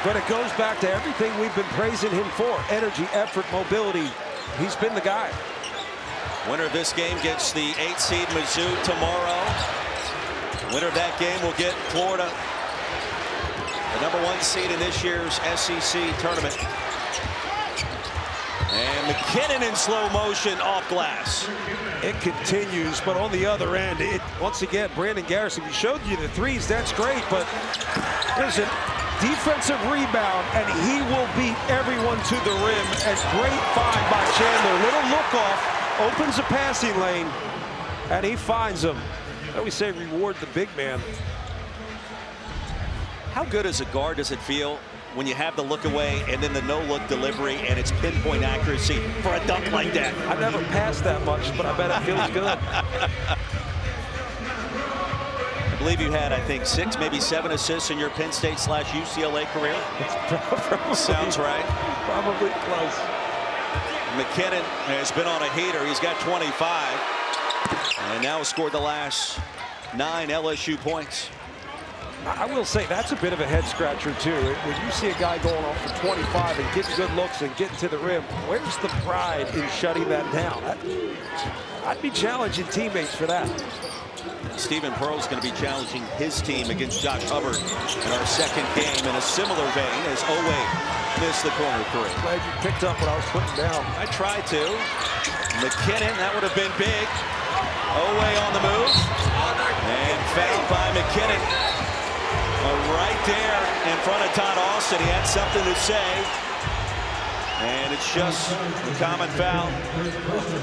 [SPEAKER 2] But it goes back to everything we've been praising him for. Energy, effort, mobility. He's been the guy.
[SPEAKER 1] Winner of this game gets the 8th seed Mizzou tomorrow. Winner of that game will get Florida, the number 1 seed in this year's SEC tournament. And McKinnon in slow motion off glass.
[SPEAKER 2] It continues, but on the other end, once again, Brandon Garrison, we showed you the threes, that's great, but there's a defensive rebound, and he will beat everyone to the rim. A great find by Chandler. Little look off, opens a passing lane, and he finds him. I always say reward the big man.
[SPEAKER 1] How good as a guard does it feel when you have the look away and then the no-look delivery and it's pinpoint accuracy for a dunk like that?
[SPEAKER 2] I've never passed that much, but I bet it feels good.
[SPEAKER 1] I believe you had, I think, 6, maybe 7 assists in your Penn State/UCLA career. Sounds right.
[SPEAKER 2] Probably close.
[SPEAKER 1] McKinnon has been on a heater. He's got 25. And now has scored the last 9 LSU points.
[SPEAKER 2] I will say that's a bit of a head scratcher too. When you see a guy going off for 25 and getting good looks and getting to the rim, where's the pride in shutting that down? I'd be challenging teammates for that.
[SPEAKER 1] Stephen Pearl's going to be challenging his team against Josh Hubbard in our second game in a similar vein as Oweh missed the corner 3.
[SPEAKER 2] Glad you picked up what I was putting down.
[SPEAKER 1] I tried to. McKinnon, that would have been big. Oweh on the move. And fouled by McKinnon. Right there in front of Todd Austin. He had something to say. And it's just a common foul.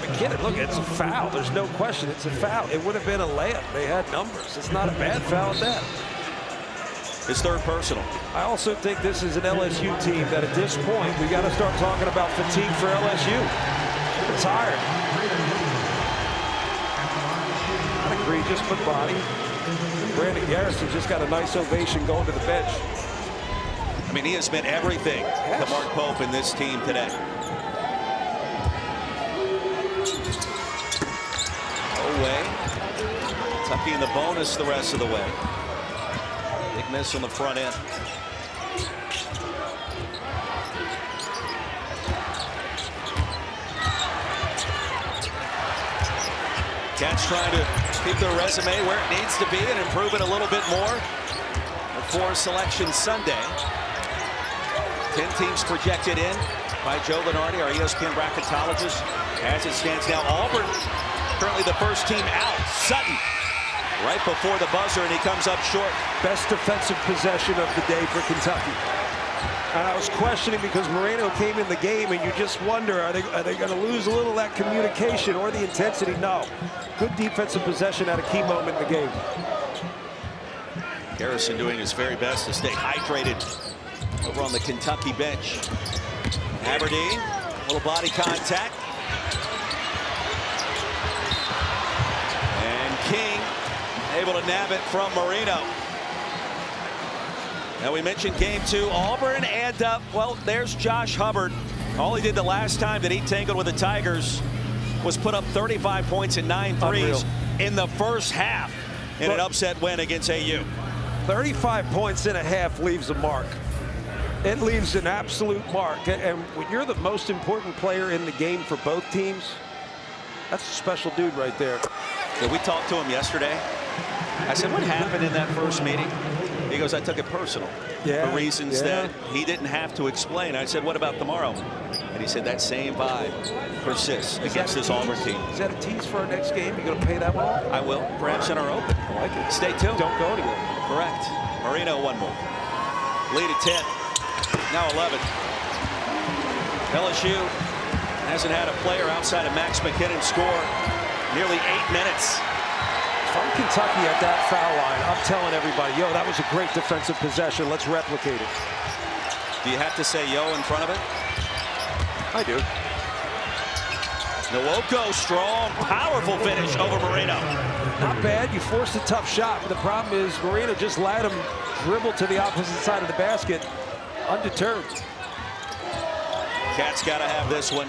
[SPEAKER 2] McKinnon, look, it's a foul. There's no question it's a foul. It would have been a layup. They had numbers. It's not a bad foul at that.
[SPEAKER 1] His 3rd personal.
[SPEAKER 2] I also think this is an LSU team that at this point, we got to start talking about fatigue for LSU. They're tired. Not egregious, but body. Brandon Garrison just got a nice ovation going to the bench.
[SPEAKER 1] I mean, he has been everything to Mark Pope in this team today. Oweh. Kentucky in the bonus the rest of the way. Big miss on the front end. Cats trying to keep their resume where it needs to be and improve it a little bit more before Selection Sunday. 10 teams projected in by Joe Lunardi, our ESPN bracketologist. As it stands now, Auburn currently the first team out. Sutton right before the buzzer, and he comes up short.
[SPEAKER 2] Best defensive possession of the day for Kentucky. And I was questioning because Moreno came in the game, and you just wonder, are they going to lose a little of that communication or the intensity? No. Good defensive possession at a key moment in the game.
[SPEAKER 1] Garrison doing his very best to stay hydrated over on the Kentucky bench. Aberdeen, little body contact. And King able to nab it from Moreno. Now we mentioned game 2, Auburn, and well, there's Josh Hubbard. All he did the last time that he tangled with the Tigers was put up 35 points and 9 threes in the first half in an upset win against AU.
[SPEAKER 2] 35 points in a half leaves a mark. It leaves an absolute mark. And when you're the most important player in the game for both teams, that's a special dude right there.
[SPEAKER 1] Yeah, we talked to him yesterday. I said, what happened in that first meeting? He goes, I took it personal for reasons that he didn't have to explain. I said, what about tomorrow? And he said that same vibe persists against this Auburn team.
[SPEAKER 2] Is that a tease for our next game? You going to pay that one off?
[SPEAKER 1] I will, perhaps in our open.
[SPEAKER 2] I like it.
[SPEAKER 1] Stay tuned.
[SPEAKER 2] Don't go anywhere.
[SPEAKER 1] Correct. Moreno, one more. Lead at 10. Now 11. LSU hasn't had a player outside of Max McKinnon score nearly 8 minutes.
[SPEAKER 2] From Kentucky at that foul line, I'm telling everybody, yo, that was a great defensive possession. Let's replicate it.
[SPEAKER 1] Do you have to say yo in front of it?
[SPEAKER 2] I do.
[SPEAKER 1] Nwoko, strong, powerful finish over Moreno.
[SPEAKER 2] Not bad. You forced a tough shot, but the problem is Moreno just let him dribble to the opposite side of the basket, undeterred.
[SPEAKER 1] Cats got to have this one.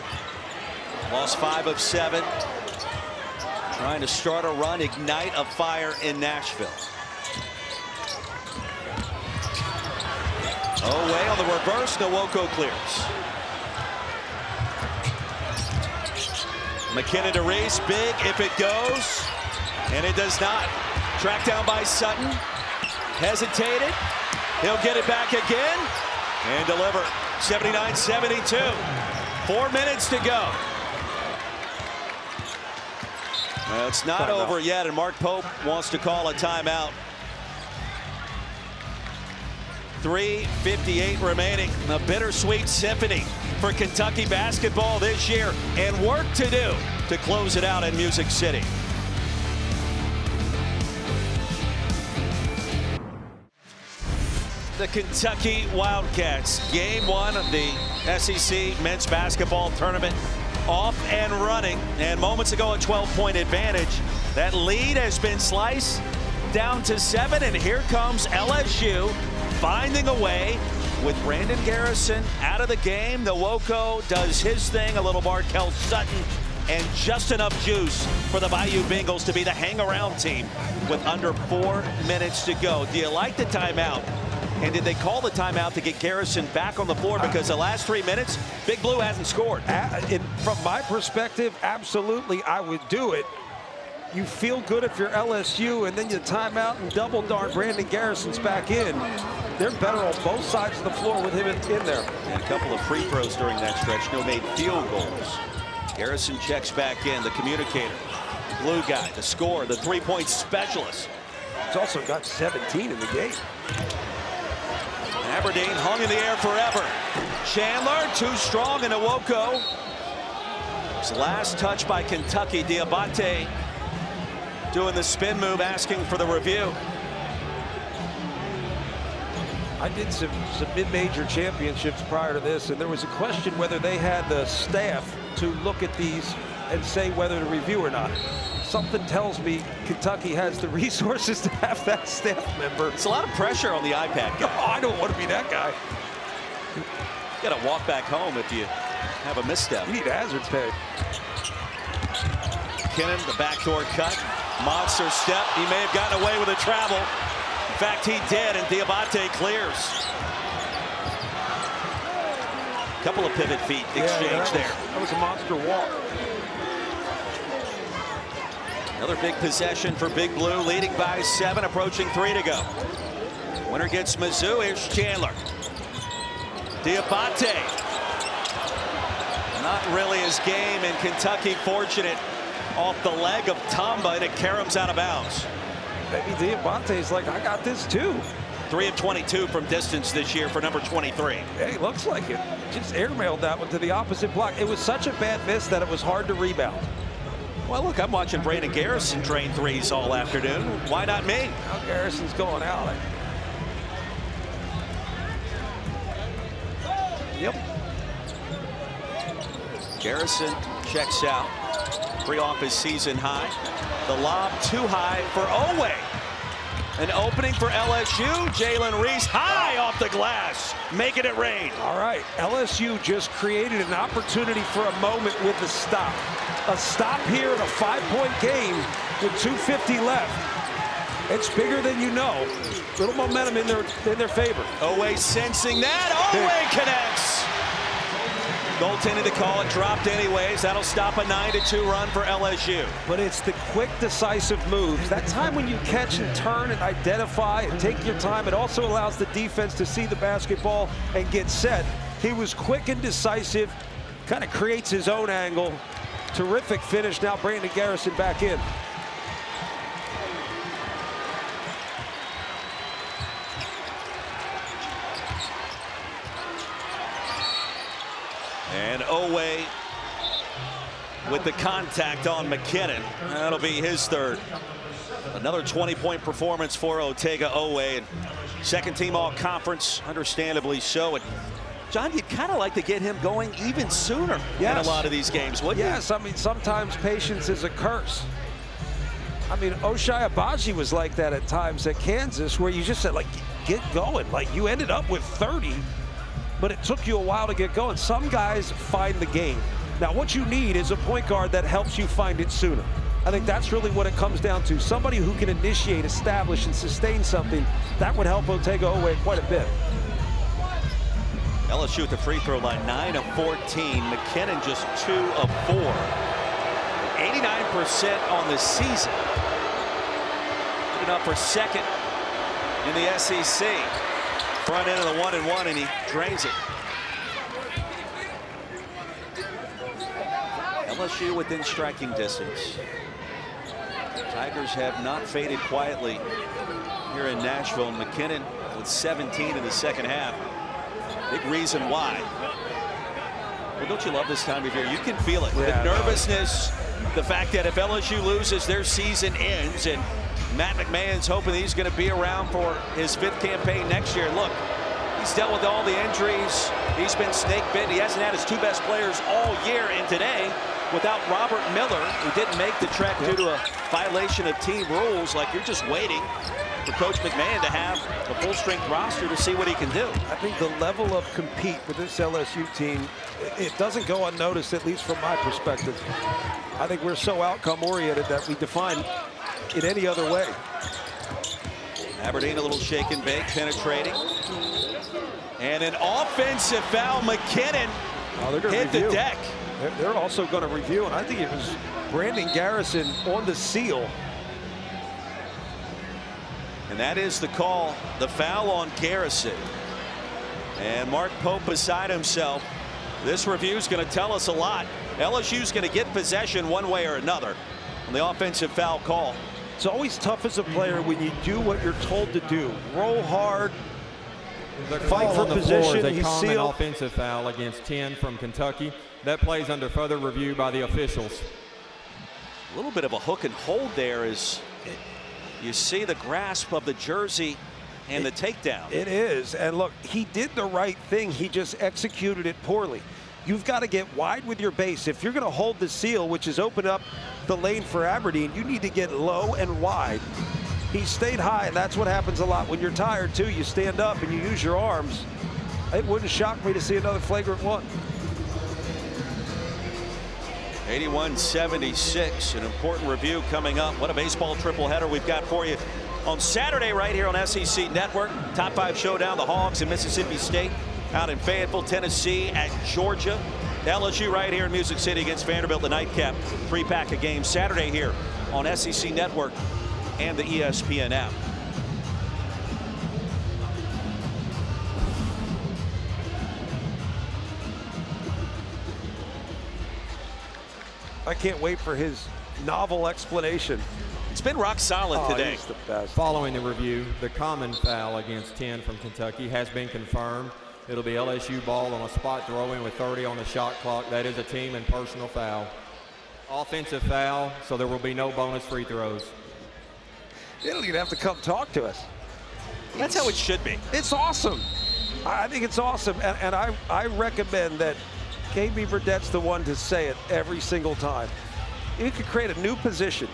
[SPEAKER 1] Lost 5 of 7. Trying to start a run, ignite a fire in Nashville. Away on the reverse, Nwoko clears. McKinnon to Reese, big if it goes, and it does not. Tracked down by Sutton, hesitated, he'll get it back again, and deliver. 79-72, 4 minutes to go. Well, it's not over yet, and Mark Pope wants to call a timeout. 3:58 remaining. A bittersweet symphony for Kentucky basketball this year, and work to do to close it out in Music City. The Kentucky Wildcats, game 1 of the SEC men's basketball tournament, off and running, and moments ago a 12-point advantage. That lead has been sliced down to 7, and here comes LSU finding a way with Brandon Garrison out of the game. Nwoko does his thing, a little Markel Sutton, and just enough juice for the Bayou Bengals to be the hang-around team with under 4 minutes to go. Do you like the timeout? And did they call the timeout to get Garrison back on the floor? Because the last 3 minutes, Big Blue hasn't scored.
[SPEAKER 2] From my perspective, absolutely, I would do it. You feel good if you're LSU, and then you timeout and double darn Brandon Garrison's back in. They're better on both sides of the floor with him in there.
[SPEAKER 1] And a couple of free throws during that stretch. No made field goals. Garrison checks back in, the communicator. Blue guy, the scorer, the three-point specialist.
[SPEAKER 2] He's also got 17 in the game.
[SPEAKER 1] Aberdeen hung in the air forever. Chandler, too strong, and Nwoko. His last touch by Kentucky. Diabate doing the spin move, asking for the review.
[SPEAKER 2] I did some mid-major championships prior to this, and there was a question whether they had the staff to look at these and say whether to review or not. Something tells me Kentucky has the resources to have that staff member.
[SPEAKER 1] It's a lot of pressure on the iPad guy.
[SPEAKER 2] Oh, I don't want to be that guy.
[SPEAKER 1] You got to walk back home if you have a misstep.
[SPEAKER 2] You need hazard pay.
[SPEAKER 1] McKinnon, the backdoor cut. Monster step. He may have gotten away with a travel. In fact, he did, and Diabate clears. Couple of pivot feet exchange there.
[SPEAKER 2] That was a monster walk.
[SPEAKER 1] Another big possession for Big Blue, leading by 7, approaching 3 to go. Winner gets Mizzou. Here's Chandler. Diabate. Not really his game, and Kentucky fortunate off the leg of Tamba, and it caroms out of bounds.
[SPEAKER 2] Maybe Diabate's like, I got this too.
[SPEAKER 1] 3 of 22 from distance this year for number 23.
[SPEAKER 2] Hey, looks like it. Just airmailed that one to the opposite block. It was such a bad miss that it was hard to rebound.
[SPEAKER 1] Well, look, I'm watching Brandon Garrison drain threes all afternoon. Why not me?
[SPEAKER 2] Now Garrison's going out. Yep.
[SPEAKER 1] Garrison checks out. 3 off his season high. The lob too high for Oweh. An opening for LSU. Jalen Reese high off the glass, making it rain.
[SPEAKER 2] All right, LSU just created an opportunity for a moment with the stop. A stop here in a 5-point game with 2:50 left. It's bigger than you know. Little momentum in their favor.
[SPEAKER 1] Oweh sensing that. Oweh connects. Goaltending to call it, dropped anyways. That'll stop a 9-2 run for LSU.
[SPEAKER 2] But it's the quick, decisive moves. That time when you catch and turn and identify and take your time, it also allows the defense to see the basketball and get set. He was quick and decisive, kind of creates his own angle. Terrific finish. Now Brandon Garrison back in.
[SPEAKER 1] And Oweh with the contact on McKinnon. That'll be his third. Another 20-point performance for Otega Oweh. And second team all-conference, understandably so. And John, you'd kind of like to get him going even sooner in a lot of these games, wouldn't you?
[SPEAKER 2] Yes, I mean, sometimes patience is a curse. I mean, Ochai Agbaji was like that at times at Kansas, where you just said, like, get going. Like, you ended up with 30, but it took you a while to get going. Some guys find the game. Now, what you need is a point guard that helps you find it sooner. I think that's really what it comes down to. Somebody who can initiate, establish, and sustain something. That would help Otega Oweh quite a bit.
[SPEAKER 1] LSU at the free throw line, 9 of 14. McKinnon just 2 of 4. 89% on the season. Good enough for second in the SEC. Front end of the 1-and-1, and he drains it. LSU within striking distance. Tigers have not faded quietly here in Nashville. McKinnon with 17 in the second half. Big reason why. Well, don't you love this time of year? You can feel it.
[SPEAKER 2] Yeah,
[SPEAKER 1] the nervousness, the fact that if LSU loses, their season ends, and Matt McMahon's hoping that he's going to be around for his 5th campaign next year. Look, he's dealt with all the injuries. He's been snake bitten. He hasn't had his 2 best players all year, and today, without Robert Miller, who didn't make the trek due to a violation of team rules, like you're just waiting for Coach McMahon to have a full-strength roster to see what he can do.
[SPEAKER 2] I think the level of compete with this LSU team, it doesn't go unnoticed, at least from my perspective. I think we're so outcome-oriented that we define it any other way.
[SPEAKER 1] Aberdeen a little shake and bake, penetrating. And an offensive foul. McKinnon hit the deck.
[SPEAKER 2] They're also going to review, and I think it was Brandon Garrison on the seal.
[SPEAKER 1] And that is the call, the foul on Garrison. And Mark Pope beside himself. This review is going to tell us a lot. LSU's going to get possession one way or another on the offensive foul call.
[SPEAKER 2] It's always tough as a player when you do what you're told to do. Roll hard, fight for position.
[SPEAKER 4] They
[SPEAKER 2] He's
[SPEAKER 4] call an
[SPEAKER 2] sealed.
[SPEAKER 4] offensive foul against 10 from Kentucky. That plays under further review by the officials.
[SPEAKER 1] A little bit of a hook and hold there as you see the grasp of the jersey and the takedown.
[SPEAKER 2] It is, and look, he did the right thing. He just executed it poorly. You've got to get wide with your base. If you're going to hold the seal, which is open up the lane for Aberdeen, you need to get low and wide. He stayed high, and that's what happens a lot when you're tired, too. You stand up and you use your arms. It wouldn't shock me to see another flagrant one.
[SPEAKER 1] 81-76, an important review coming up. What a baseball triple-header we've got for you on Saturday right here on SEC Network. Top 5 showdown, the Hogs and Mississippi State out in Fayetteville, Tennessee at Georgia. LSU right here in Music City against Vanderbilt, the nightcap. 3-pack of games Saturday here on SEC Network and the ESPN app.
[SPEAKER 2] I can't wait for his novel explanation.
[SPEAKER 1] He's been rock solid today.
[SPEAKER 2] He's the best.
[SPEAKER 4] Following the review, the common foul against 10 from Kentucky has been confirmed. It'll be LSU ball on a spot throw-in with 30 on the shot clock. That is a team and personal foul. Offensive foul, so there will be no bonus free throws.
[SPEAKER 2] You don't even have to come talk to us.
[SPEAKER 1] That's how it should be.
[SPEAKER 2] It's awesome. I think it's awesome, and I recommend that KB Burdett's the one to say it every single time. You could create a new position.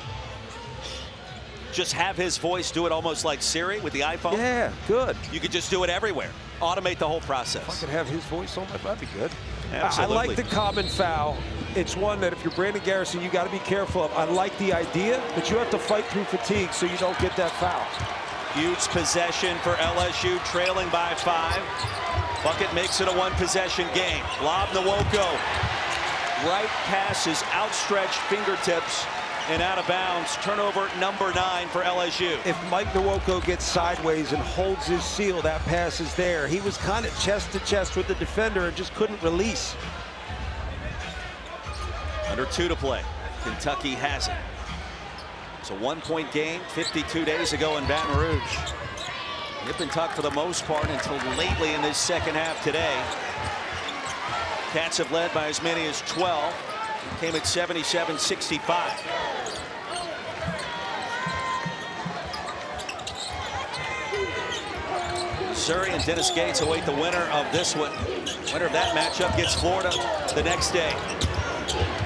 [SPEAKER 1] Just have his voice do it almost like Siri with the iPhone.
[SPEAKER 2] Yeah, good.
[SPEAKER 1] You could just do it everywhere. Automate the whole process.
[SPEAKER 2] If I could have his voice on, that'd be good.
[SPEAKER 1] Absolutely.
[SPEAKER 2] I like the common foul. It's one that if you're Brandon Garrison, you got to be careful of. I like the idea, but you have to fight through fatigue so you don't get that foul.
[SPEAKER 1] Huge possession for LSU, trailing by 5. Bucket makes it a one-possession game. Lob Nwoko. Right past his outstretched fingertips and out of bounds. Turnover number 9 for LSU.
[SPEAKER 2] If Mike Nwoko gets sideways and holds his seal, that pass is there. He was kind of chest to chest with the defender and just couldn't release.
[SPEAKER 1] Under 2 to play. Kentucky has it. It's a 1-point game 52 days ago in Baton Rouge. Nip and tuck for the most part until lately in this second half today. Cats have led by as many as 12. Came at 77-65. Missouri and Dennis Gates await the winner of this one. Winner of that matchup gets Florida the next day.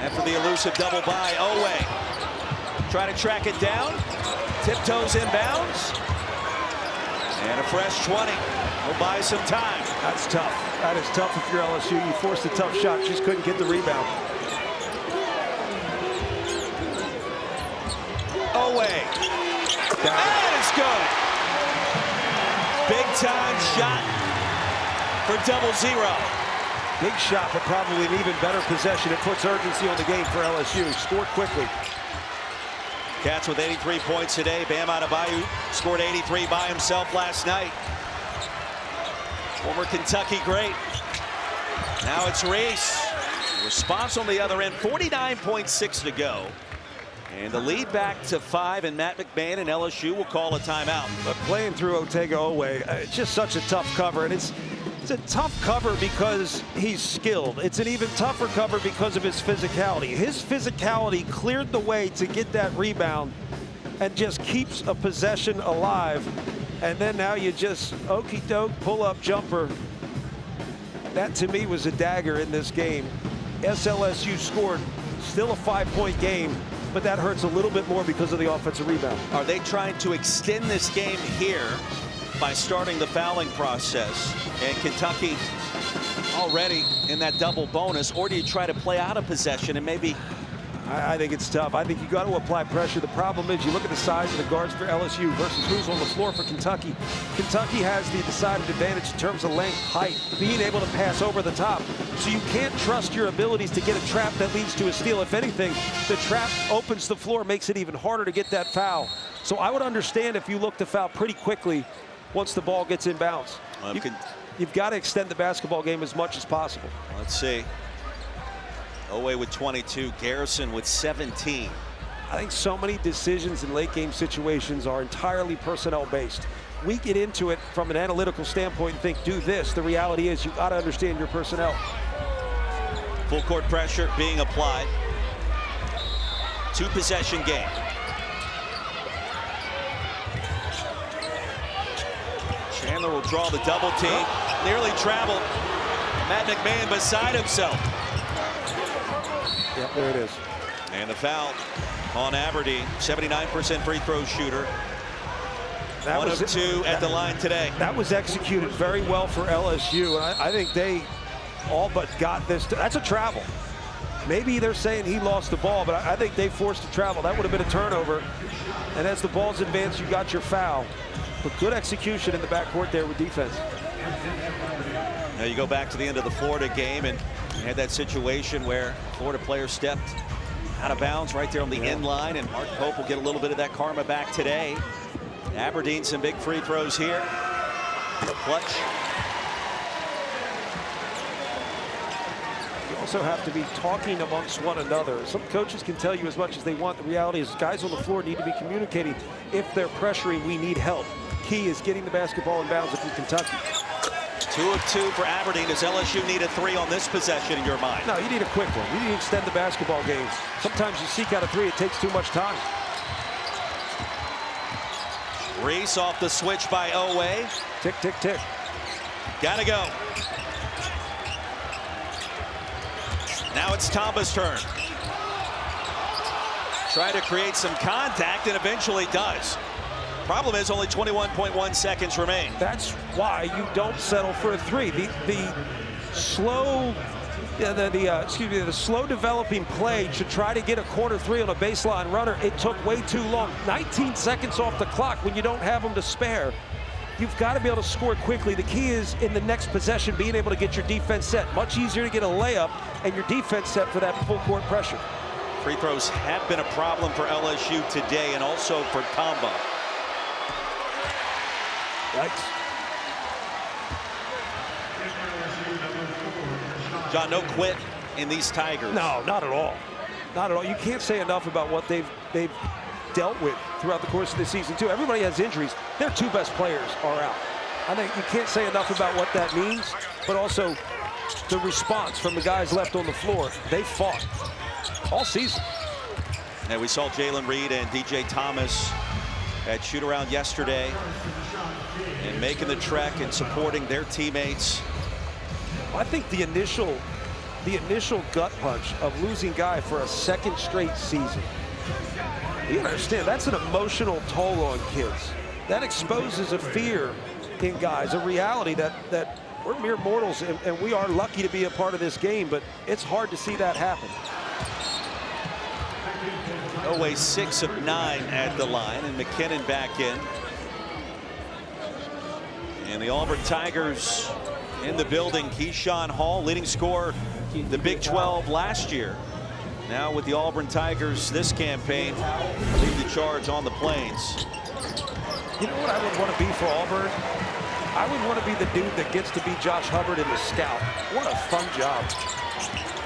[SPEAKER 1] After the elusive double by Oweh. Try to track it down. Tiptoes inbounds. And a fresh 20. Will buy some time.
[SPEAKER 2] That's tough. That is tough if you're LSU. You forced a tough shot, just couldn't get the rebound.
[SPEAKER 1] Oweh. That is good. Big time shot for 0-0.
[SPEAKER 2] Big shot, but probably an even better possession. It puts urgency on the game for LSU. Scored quickly.
[SPEAKER 1] Cats with 83 points today. Bam Adebayo scored 83 by himself last night. Former Kentucky great. Now it's Reese. Response on the other end. 49.6 to go. And the lead back to 5, and Matt McMahon and LSU will call a timeout.
[SPEAKER 2] But playing through Otega Oweh, it's just such a tough cover, and it's a tough cover because he's skilled. It's an even tougher cover because of his physicality. His physicality cleared the way to get that rebound and just keeps a possession alive. And then now you just okey-doke, pull-up jumper. That, to me, was a dagger in this game. SLSU scored, still a 5-point game, but that hurts a little bit more because of the offensive rebound.
[SPEAKER 1] Are they trying to extend this game here by starting the fouling process? And Kentucky already in that double bonus, or do you try to play out of possession and maybe?
[SPEAKER 2] I think it's tough. I think you got to apply pressure. The problem is you look at the size of the guards for LSU versus who's on the floor for Kentucky. Kentucky has the decided advantage in terms of length, height, being able to pass over the top. So you can't trust your abilities to get a trap that leads to a steal. If anything, the trap opens the floor, makes it even harder to get that foul. So I would understand if you look to foul pretty quickly once the ball gets inbounds. You've got to extend the basketball game as much as possible.
[SPEAKER 1] Let's see. Oweh with 22, Garrison with 17.
[SPEAKER 2] I think so many decisions in late game situations are entirely personnel based. We get into it from an analytical standpoint and think, do this. The reality is you got to understand your personnel.
[SPEAKER 1] Full court pressure being applied. 2-possession game. Chandler will draw the double team. Nearly traveled. Matt McMahon beside himself.
[SPEAKER 2] Yep, there it is.
[SPEAKER 1] And the foul on Aberdeen. 79% free throw shooter.
[SPEAKER 2] That
[SPEAKER 1] 1 of 2 at the line today.
[SPEAKER 2] That was executed very well for LSU. And I think they all but got this. That's a travel. Maybe they're saying he lost the ball, but I think they forced a travel. That would have been a turnover. And as the ball's advanced, you got your foul. But good execution in the backcourt there with defense.
[SPEAKER 1] Now you go back to the end of the Florida game and you had that situation where Florida player stepped out of bounds right there on the end line, and Mark Pope will get a little bit of that karma back today. Aberdeen some big free throws here. The clutch.
[SPEAKER 2] also have to be talking amongst one another. Some coaches can tell you as much as they want. The reality is guys on the floor need to be communicating. If they're pressuring, we need help. Key is getting the basketball in bounds if you're Kentucky.
[SPEAKER 1] 2 of 2 for Aberdeen. Does LSU need a 3 on this possession in your mind?
[SPEAKER 2] No, you need a quick one. You need to extend the basketball games. Sometimes you seek out a 3, it takes too much time.
[SPEAKER 1] Reese off the switch by Oweh.
[SPEAKER 2] Tick, tick, tick.
[SPEAKER 1] Gotta go. Now it's Tamba's turn. Try to create some contact and eventually does. Problem is only 21.1 seconds remain.
[SPEAKER 2] That's why you don't settle for a 3. The slow, the slow developing play to try to get a corner 3 on a baseline runner. It took way too long. 19 seconds off the clock when you don't have them to spare. You've got to be able to score quickly. The key is in the next possession being able to get your defense set. Much easier to get a layup and your defense set for that full court pressure.
[SPEAKER 1] Free throws have been a problem for LSU today and also for Tamba.
[SPEAKER 2] Yikes.
[SPEAKER 1] John, no quit in these Tigers.
[SPEAKER 2] No, not at all. Not at all. You can't say enough about what they've dealt with throughout the course of the season, too. Everybody has injuries. Their 2 best players are out. I think you can't say enough about what that means, but also the response from the guys left on the floor. They fought all season.
[SPEAKER 1] And we saw Jalen Reed and DJ Thomas at shoot-around yesterday and making the trek and supporting their teammates.
[SPEAKER 2] I think the initial gut punch of losing Guy for a 2nd straight season, you understand, that's an emotional toll on kids. That exposes a fear in guys, a reality that we're mere mortals and we are lucky to be a part of this game, but it's hard to see that happen.
[SPEAKER 1] Oweh 6 of 9 at the line, and McKinnon back in. And the Auburn Tigers in the building. Keyshawn Hall, leading scorer, the Big 12 last year. Now with the Auburn Tigers this campaign, lead the charge on the Plains.
[SPEAKER 2] You know what I would want to be for Auburn? I would want to be the dude that gets to be Josh Hubbard in the scout. What a fun job.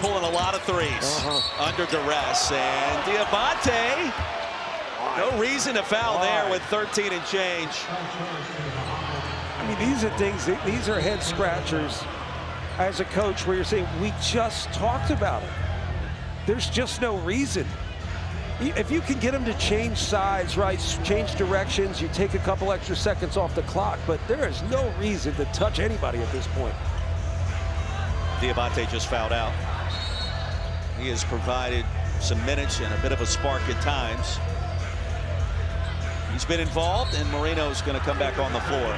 [SPEAKER 1] Pulling a lot of threes under duress. And Diabate, no reason to foul there with 13 and change.
[SPEAKER 2] I mean, these are things, these are head scratchers as a coach where you're saying, we just talked about it. There's just no reason. If you can get them to change sides, right, change directions, you take a couple extra seconds off the clock, but there is no reason to touch anybody at this point.
[SPEAKER 1] Diabate just fouled out. He has provided some minutes and a bit of a spark at times. He's been involved, and Marino's going to come back on the floor.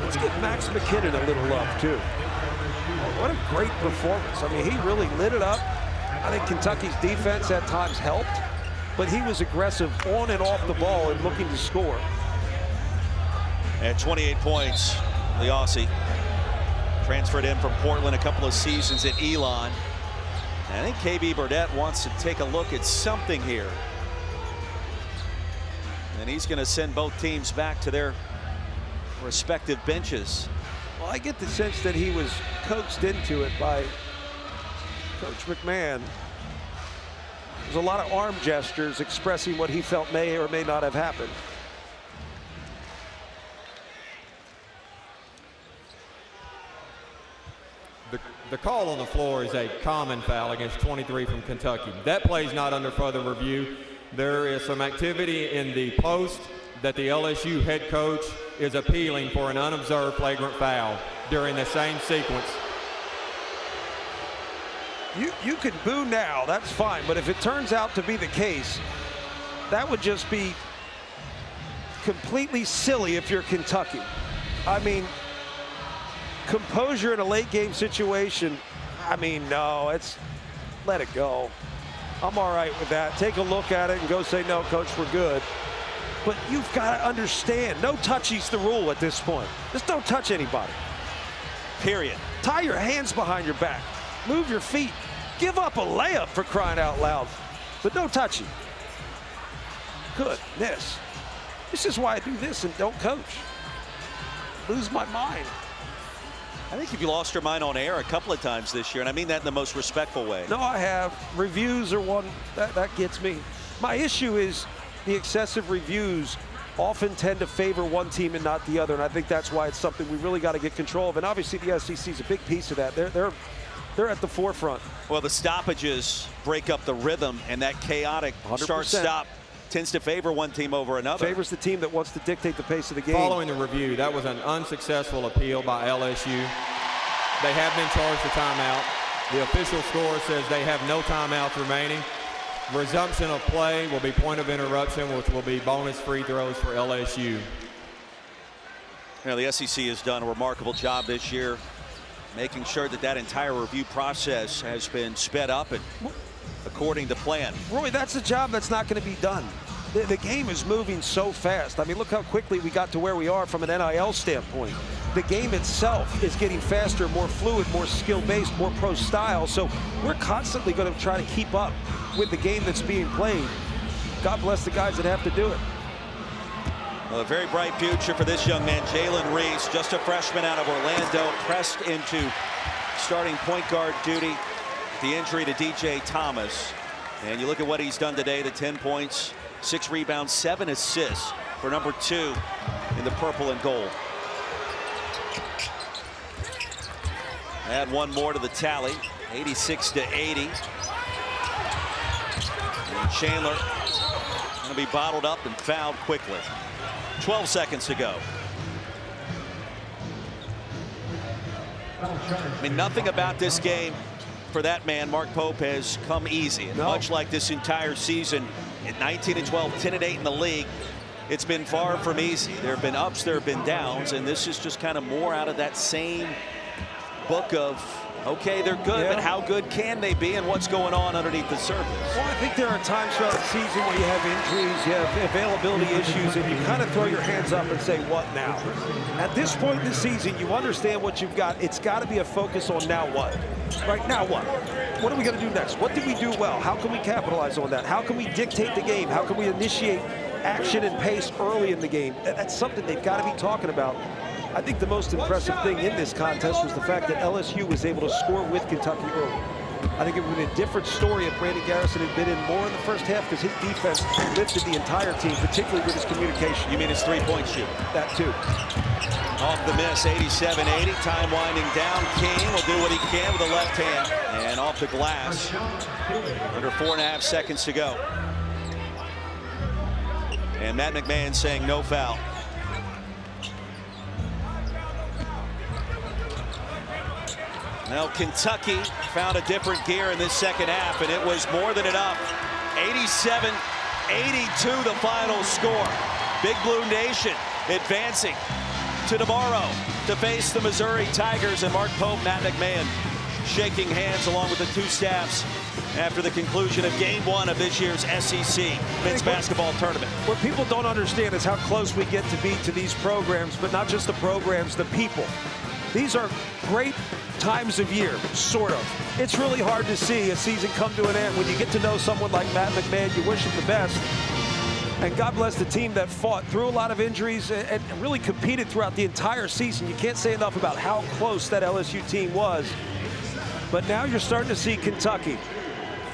[SPEAKER 2] Let's give Max McKinnon a little love, too. What a great performance. I mean, he really lit it up. I think Kentucky's defense at times helped, but he was aggressive on and off the ball and looking to score.
[SPEAKER 1] At 28 points, the Aussie transferred in from Portland a couple of seasons at Elon. I think KB Burdett wants to take a look at something here. And he's going to send both teams back to their respective benches.
[SPEAKER 2] Well, I get the sense that he was coaxed into it by Coach McMahon. There's a lot of arm gestures expressing what he felt may or may not have happened.
[SPEAKER 4] The call on the floor is a common foul against 23 from Kentucky. That play is not under further review. There is some activity in the post that the LSU head coach is appealing for an unobserved flagrant foul during the same sequence.
[SPEAKER 2] You can boo now, that's fine, but if it turns out to be the case, that would just be completely silly if you're Kentucky. I mean, composure in a late game situation, I mean, no, let it go. I'm all right with that. Take a look at it and go say, no, coach, we're good. But you've got to understand, no touchy's the rule at this point. Just don't touch anybody.
[SPEAKER 1] Period.
[SPEAKER 2] Tie your hands behind your back. Move your feet. Give up a layup, for crying out loud. But no touchy. Goodness. This is why I do this and don't coach. Lose my mind.
[SPEAKER 1] I think you've lost your mind on air a couple of times this year, and I mean that in the most respectful way.
[SPEAKER 2] No, I have. Reviews are one that gets me. My issue is the excessive reviews often tend to favor one team and not the other, and I think that's why it's something we really got to get control of. And obviously the SEC is a big piece of that. They're at the forefront.
[SPEAKER 1] Well, the stoppages break up the rhythm, and that chaotic
[SPEAKER 2] 100%.
[SPEAKER 1] start-stop tends to favor one team over another.
[SPEAKER 2] Favors the team that wants to dictate the pace of the game.
[SPEAKER 4] Following the review, that was an unsuccessful appeal by LSU. They have been charged a timeout. The official score says they have no timeouts remaining. Resumption of play will be point of interruption, which will be bonus free throws for LSU.
[SPEAKER 1] You know, the SEC has done a remarkable job this year making sure that that entire review process has been sped up and according to plan.
[SPEAKER 2] Roy, that's a job that's not going to be done. The game is moving so fast. I mean, look how quickly we got to where we are from an NIL standpoint. The game itself is getting faster, more fluid, more skill-based, more pro style. So we're constantly going to try to keep up with the game that's being played. God bless the guys that have to do it.
[SPEAKER 1] Well, a very bright future for this young man, Jalen Reese, just a freshman out of Orlando, pressed into starting point guard duty. The injury to DJ Thomas. And you look at what he's done today, the 10 points, 6 rebounds, 7 assists for number 2 in the purple and gold. Add one more to the tally, 86-80. And Chandler going to be bottled up and fouled quickly. 12 seconds to go. I mean, nothing about this game for that man, Mark Pope, has come easy. And much like this entire season, at 19-12, 10-8 in the league, it's been far from easy. There have been ups, there have been downs, and this is just kind of more out of that same book of, okay, they're good, but how good can they be, and what's going on underneath the surface?
[SPEAKER 2] Well, I think there are times throughout the season where you have injuries, you have availability issues, and you kind of throw your hands up and say, what now? At this point in the season, you understand what you've got. It's got to be a focus on now what? Right now what? What are we going to do next? What did we do well? How can we capitalize on that? How can we dictate the game? How can we initiate action and pace early in the game? That's something they've got to be talking about. I think the most impressive thing in this contest was the fact that LSU was able to score with Kentucky early. I think it would have been a different story if Brandon Garrison had been in more in the first half, because his defense lifted the entire team, particularly with his communication.
[SPEAKER 1] You mean his three-point shoot?
[SPEAKER 2] That too.
[SPEAKER 1] Off the miss, 87-80. Time winding down. King will do what he can with the left hand. And off the glass. Under 4.5 seconds to go. And Matt McMahon saying no foul. Now Kentucky found a different gear in this second half, and it was more than enough. 87-82 the final score. Big Blue Nation advancing to tomorrow to face the Missouri Tigers, and Mark Pope, Matt McMahon shaking hands along with the two staffs after the conclusion of Game 1 of this year's SEC men's basketball tournament.
[SPEAKER 2] What people don't understand is how close we get to be to these programs, but not just the programs, the people. These are great times of year, sort of. It's really hard to see a season come to an end when you get to know someone like Matt McMahon. You wish him the best. And God bless the team that fought through a lot of injuries and really competed throughout the entire season. You can't say enough about how close that LSU team was. But now you're starting to see Kentucky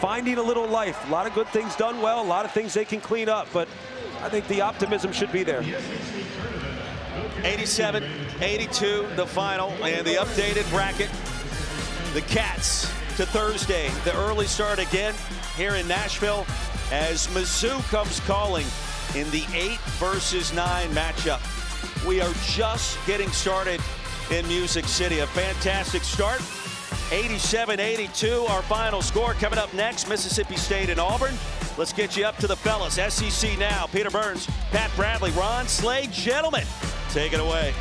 [SPEAKER 2] finding a little life. A lot of good things done well, a lot of things they can clean up, but I think the optimism should be there.
[SPEAKER 1] 87-82 the final, and the updated bracket. The Cats to Thursday. The early start again here in Nashville as Mizzou comes calling in the 8 versus 9 matchup. We are just getting started in Music City. A fantastic start. 87-82 our final score. Coming up next, Mississippi State and Auburn. Let's get you up to the fellas. SEC now. Peter Burns, Pat Bradley, Ron Slade. Gentlemen, take it away.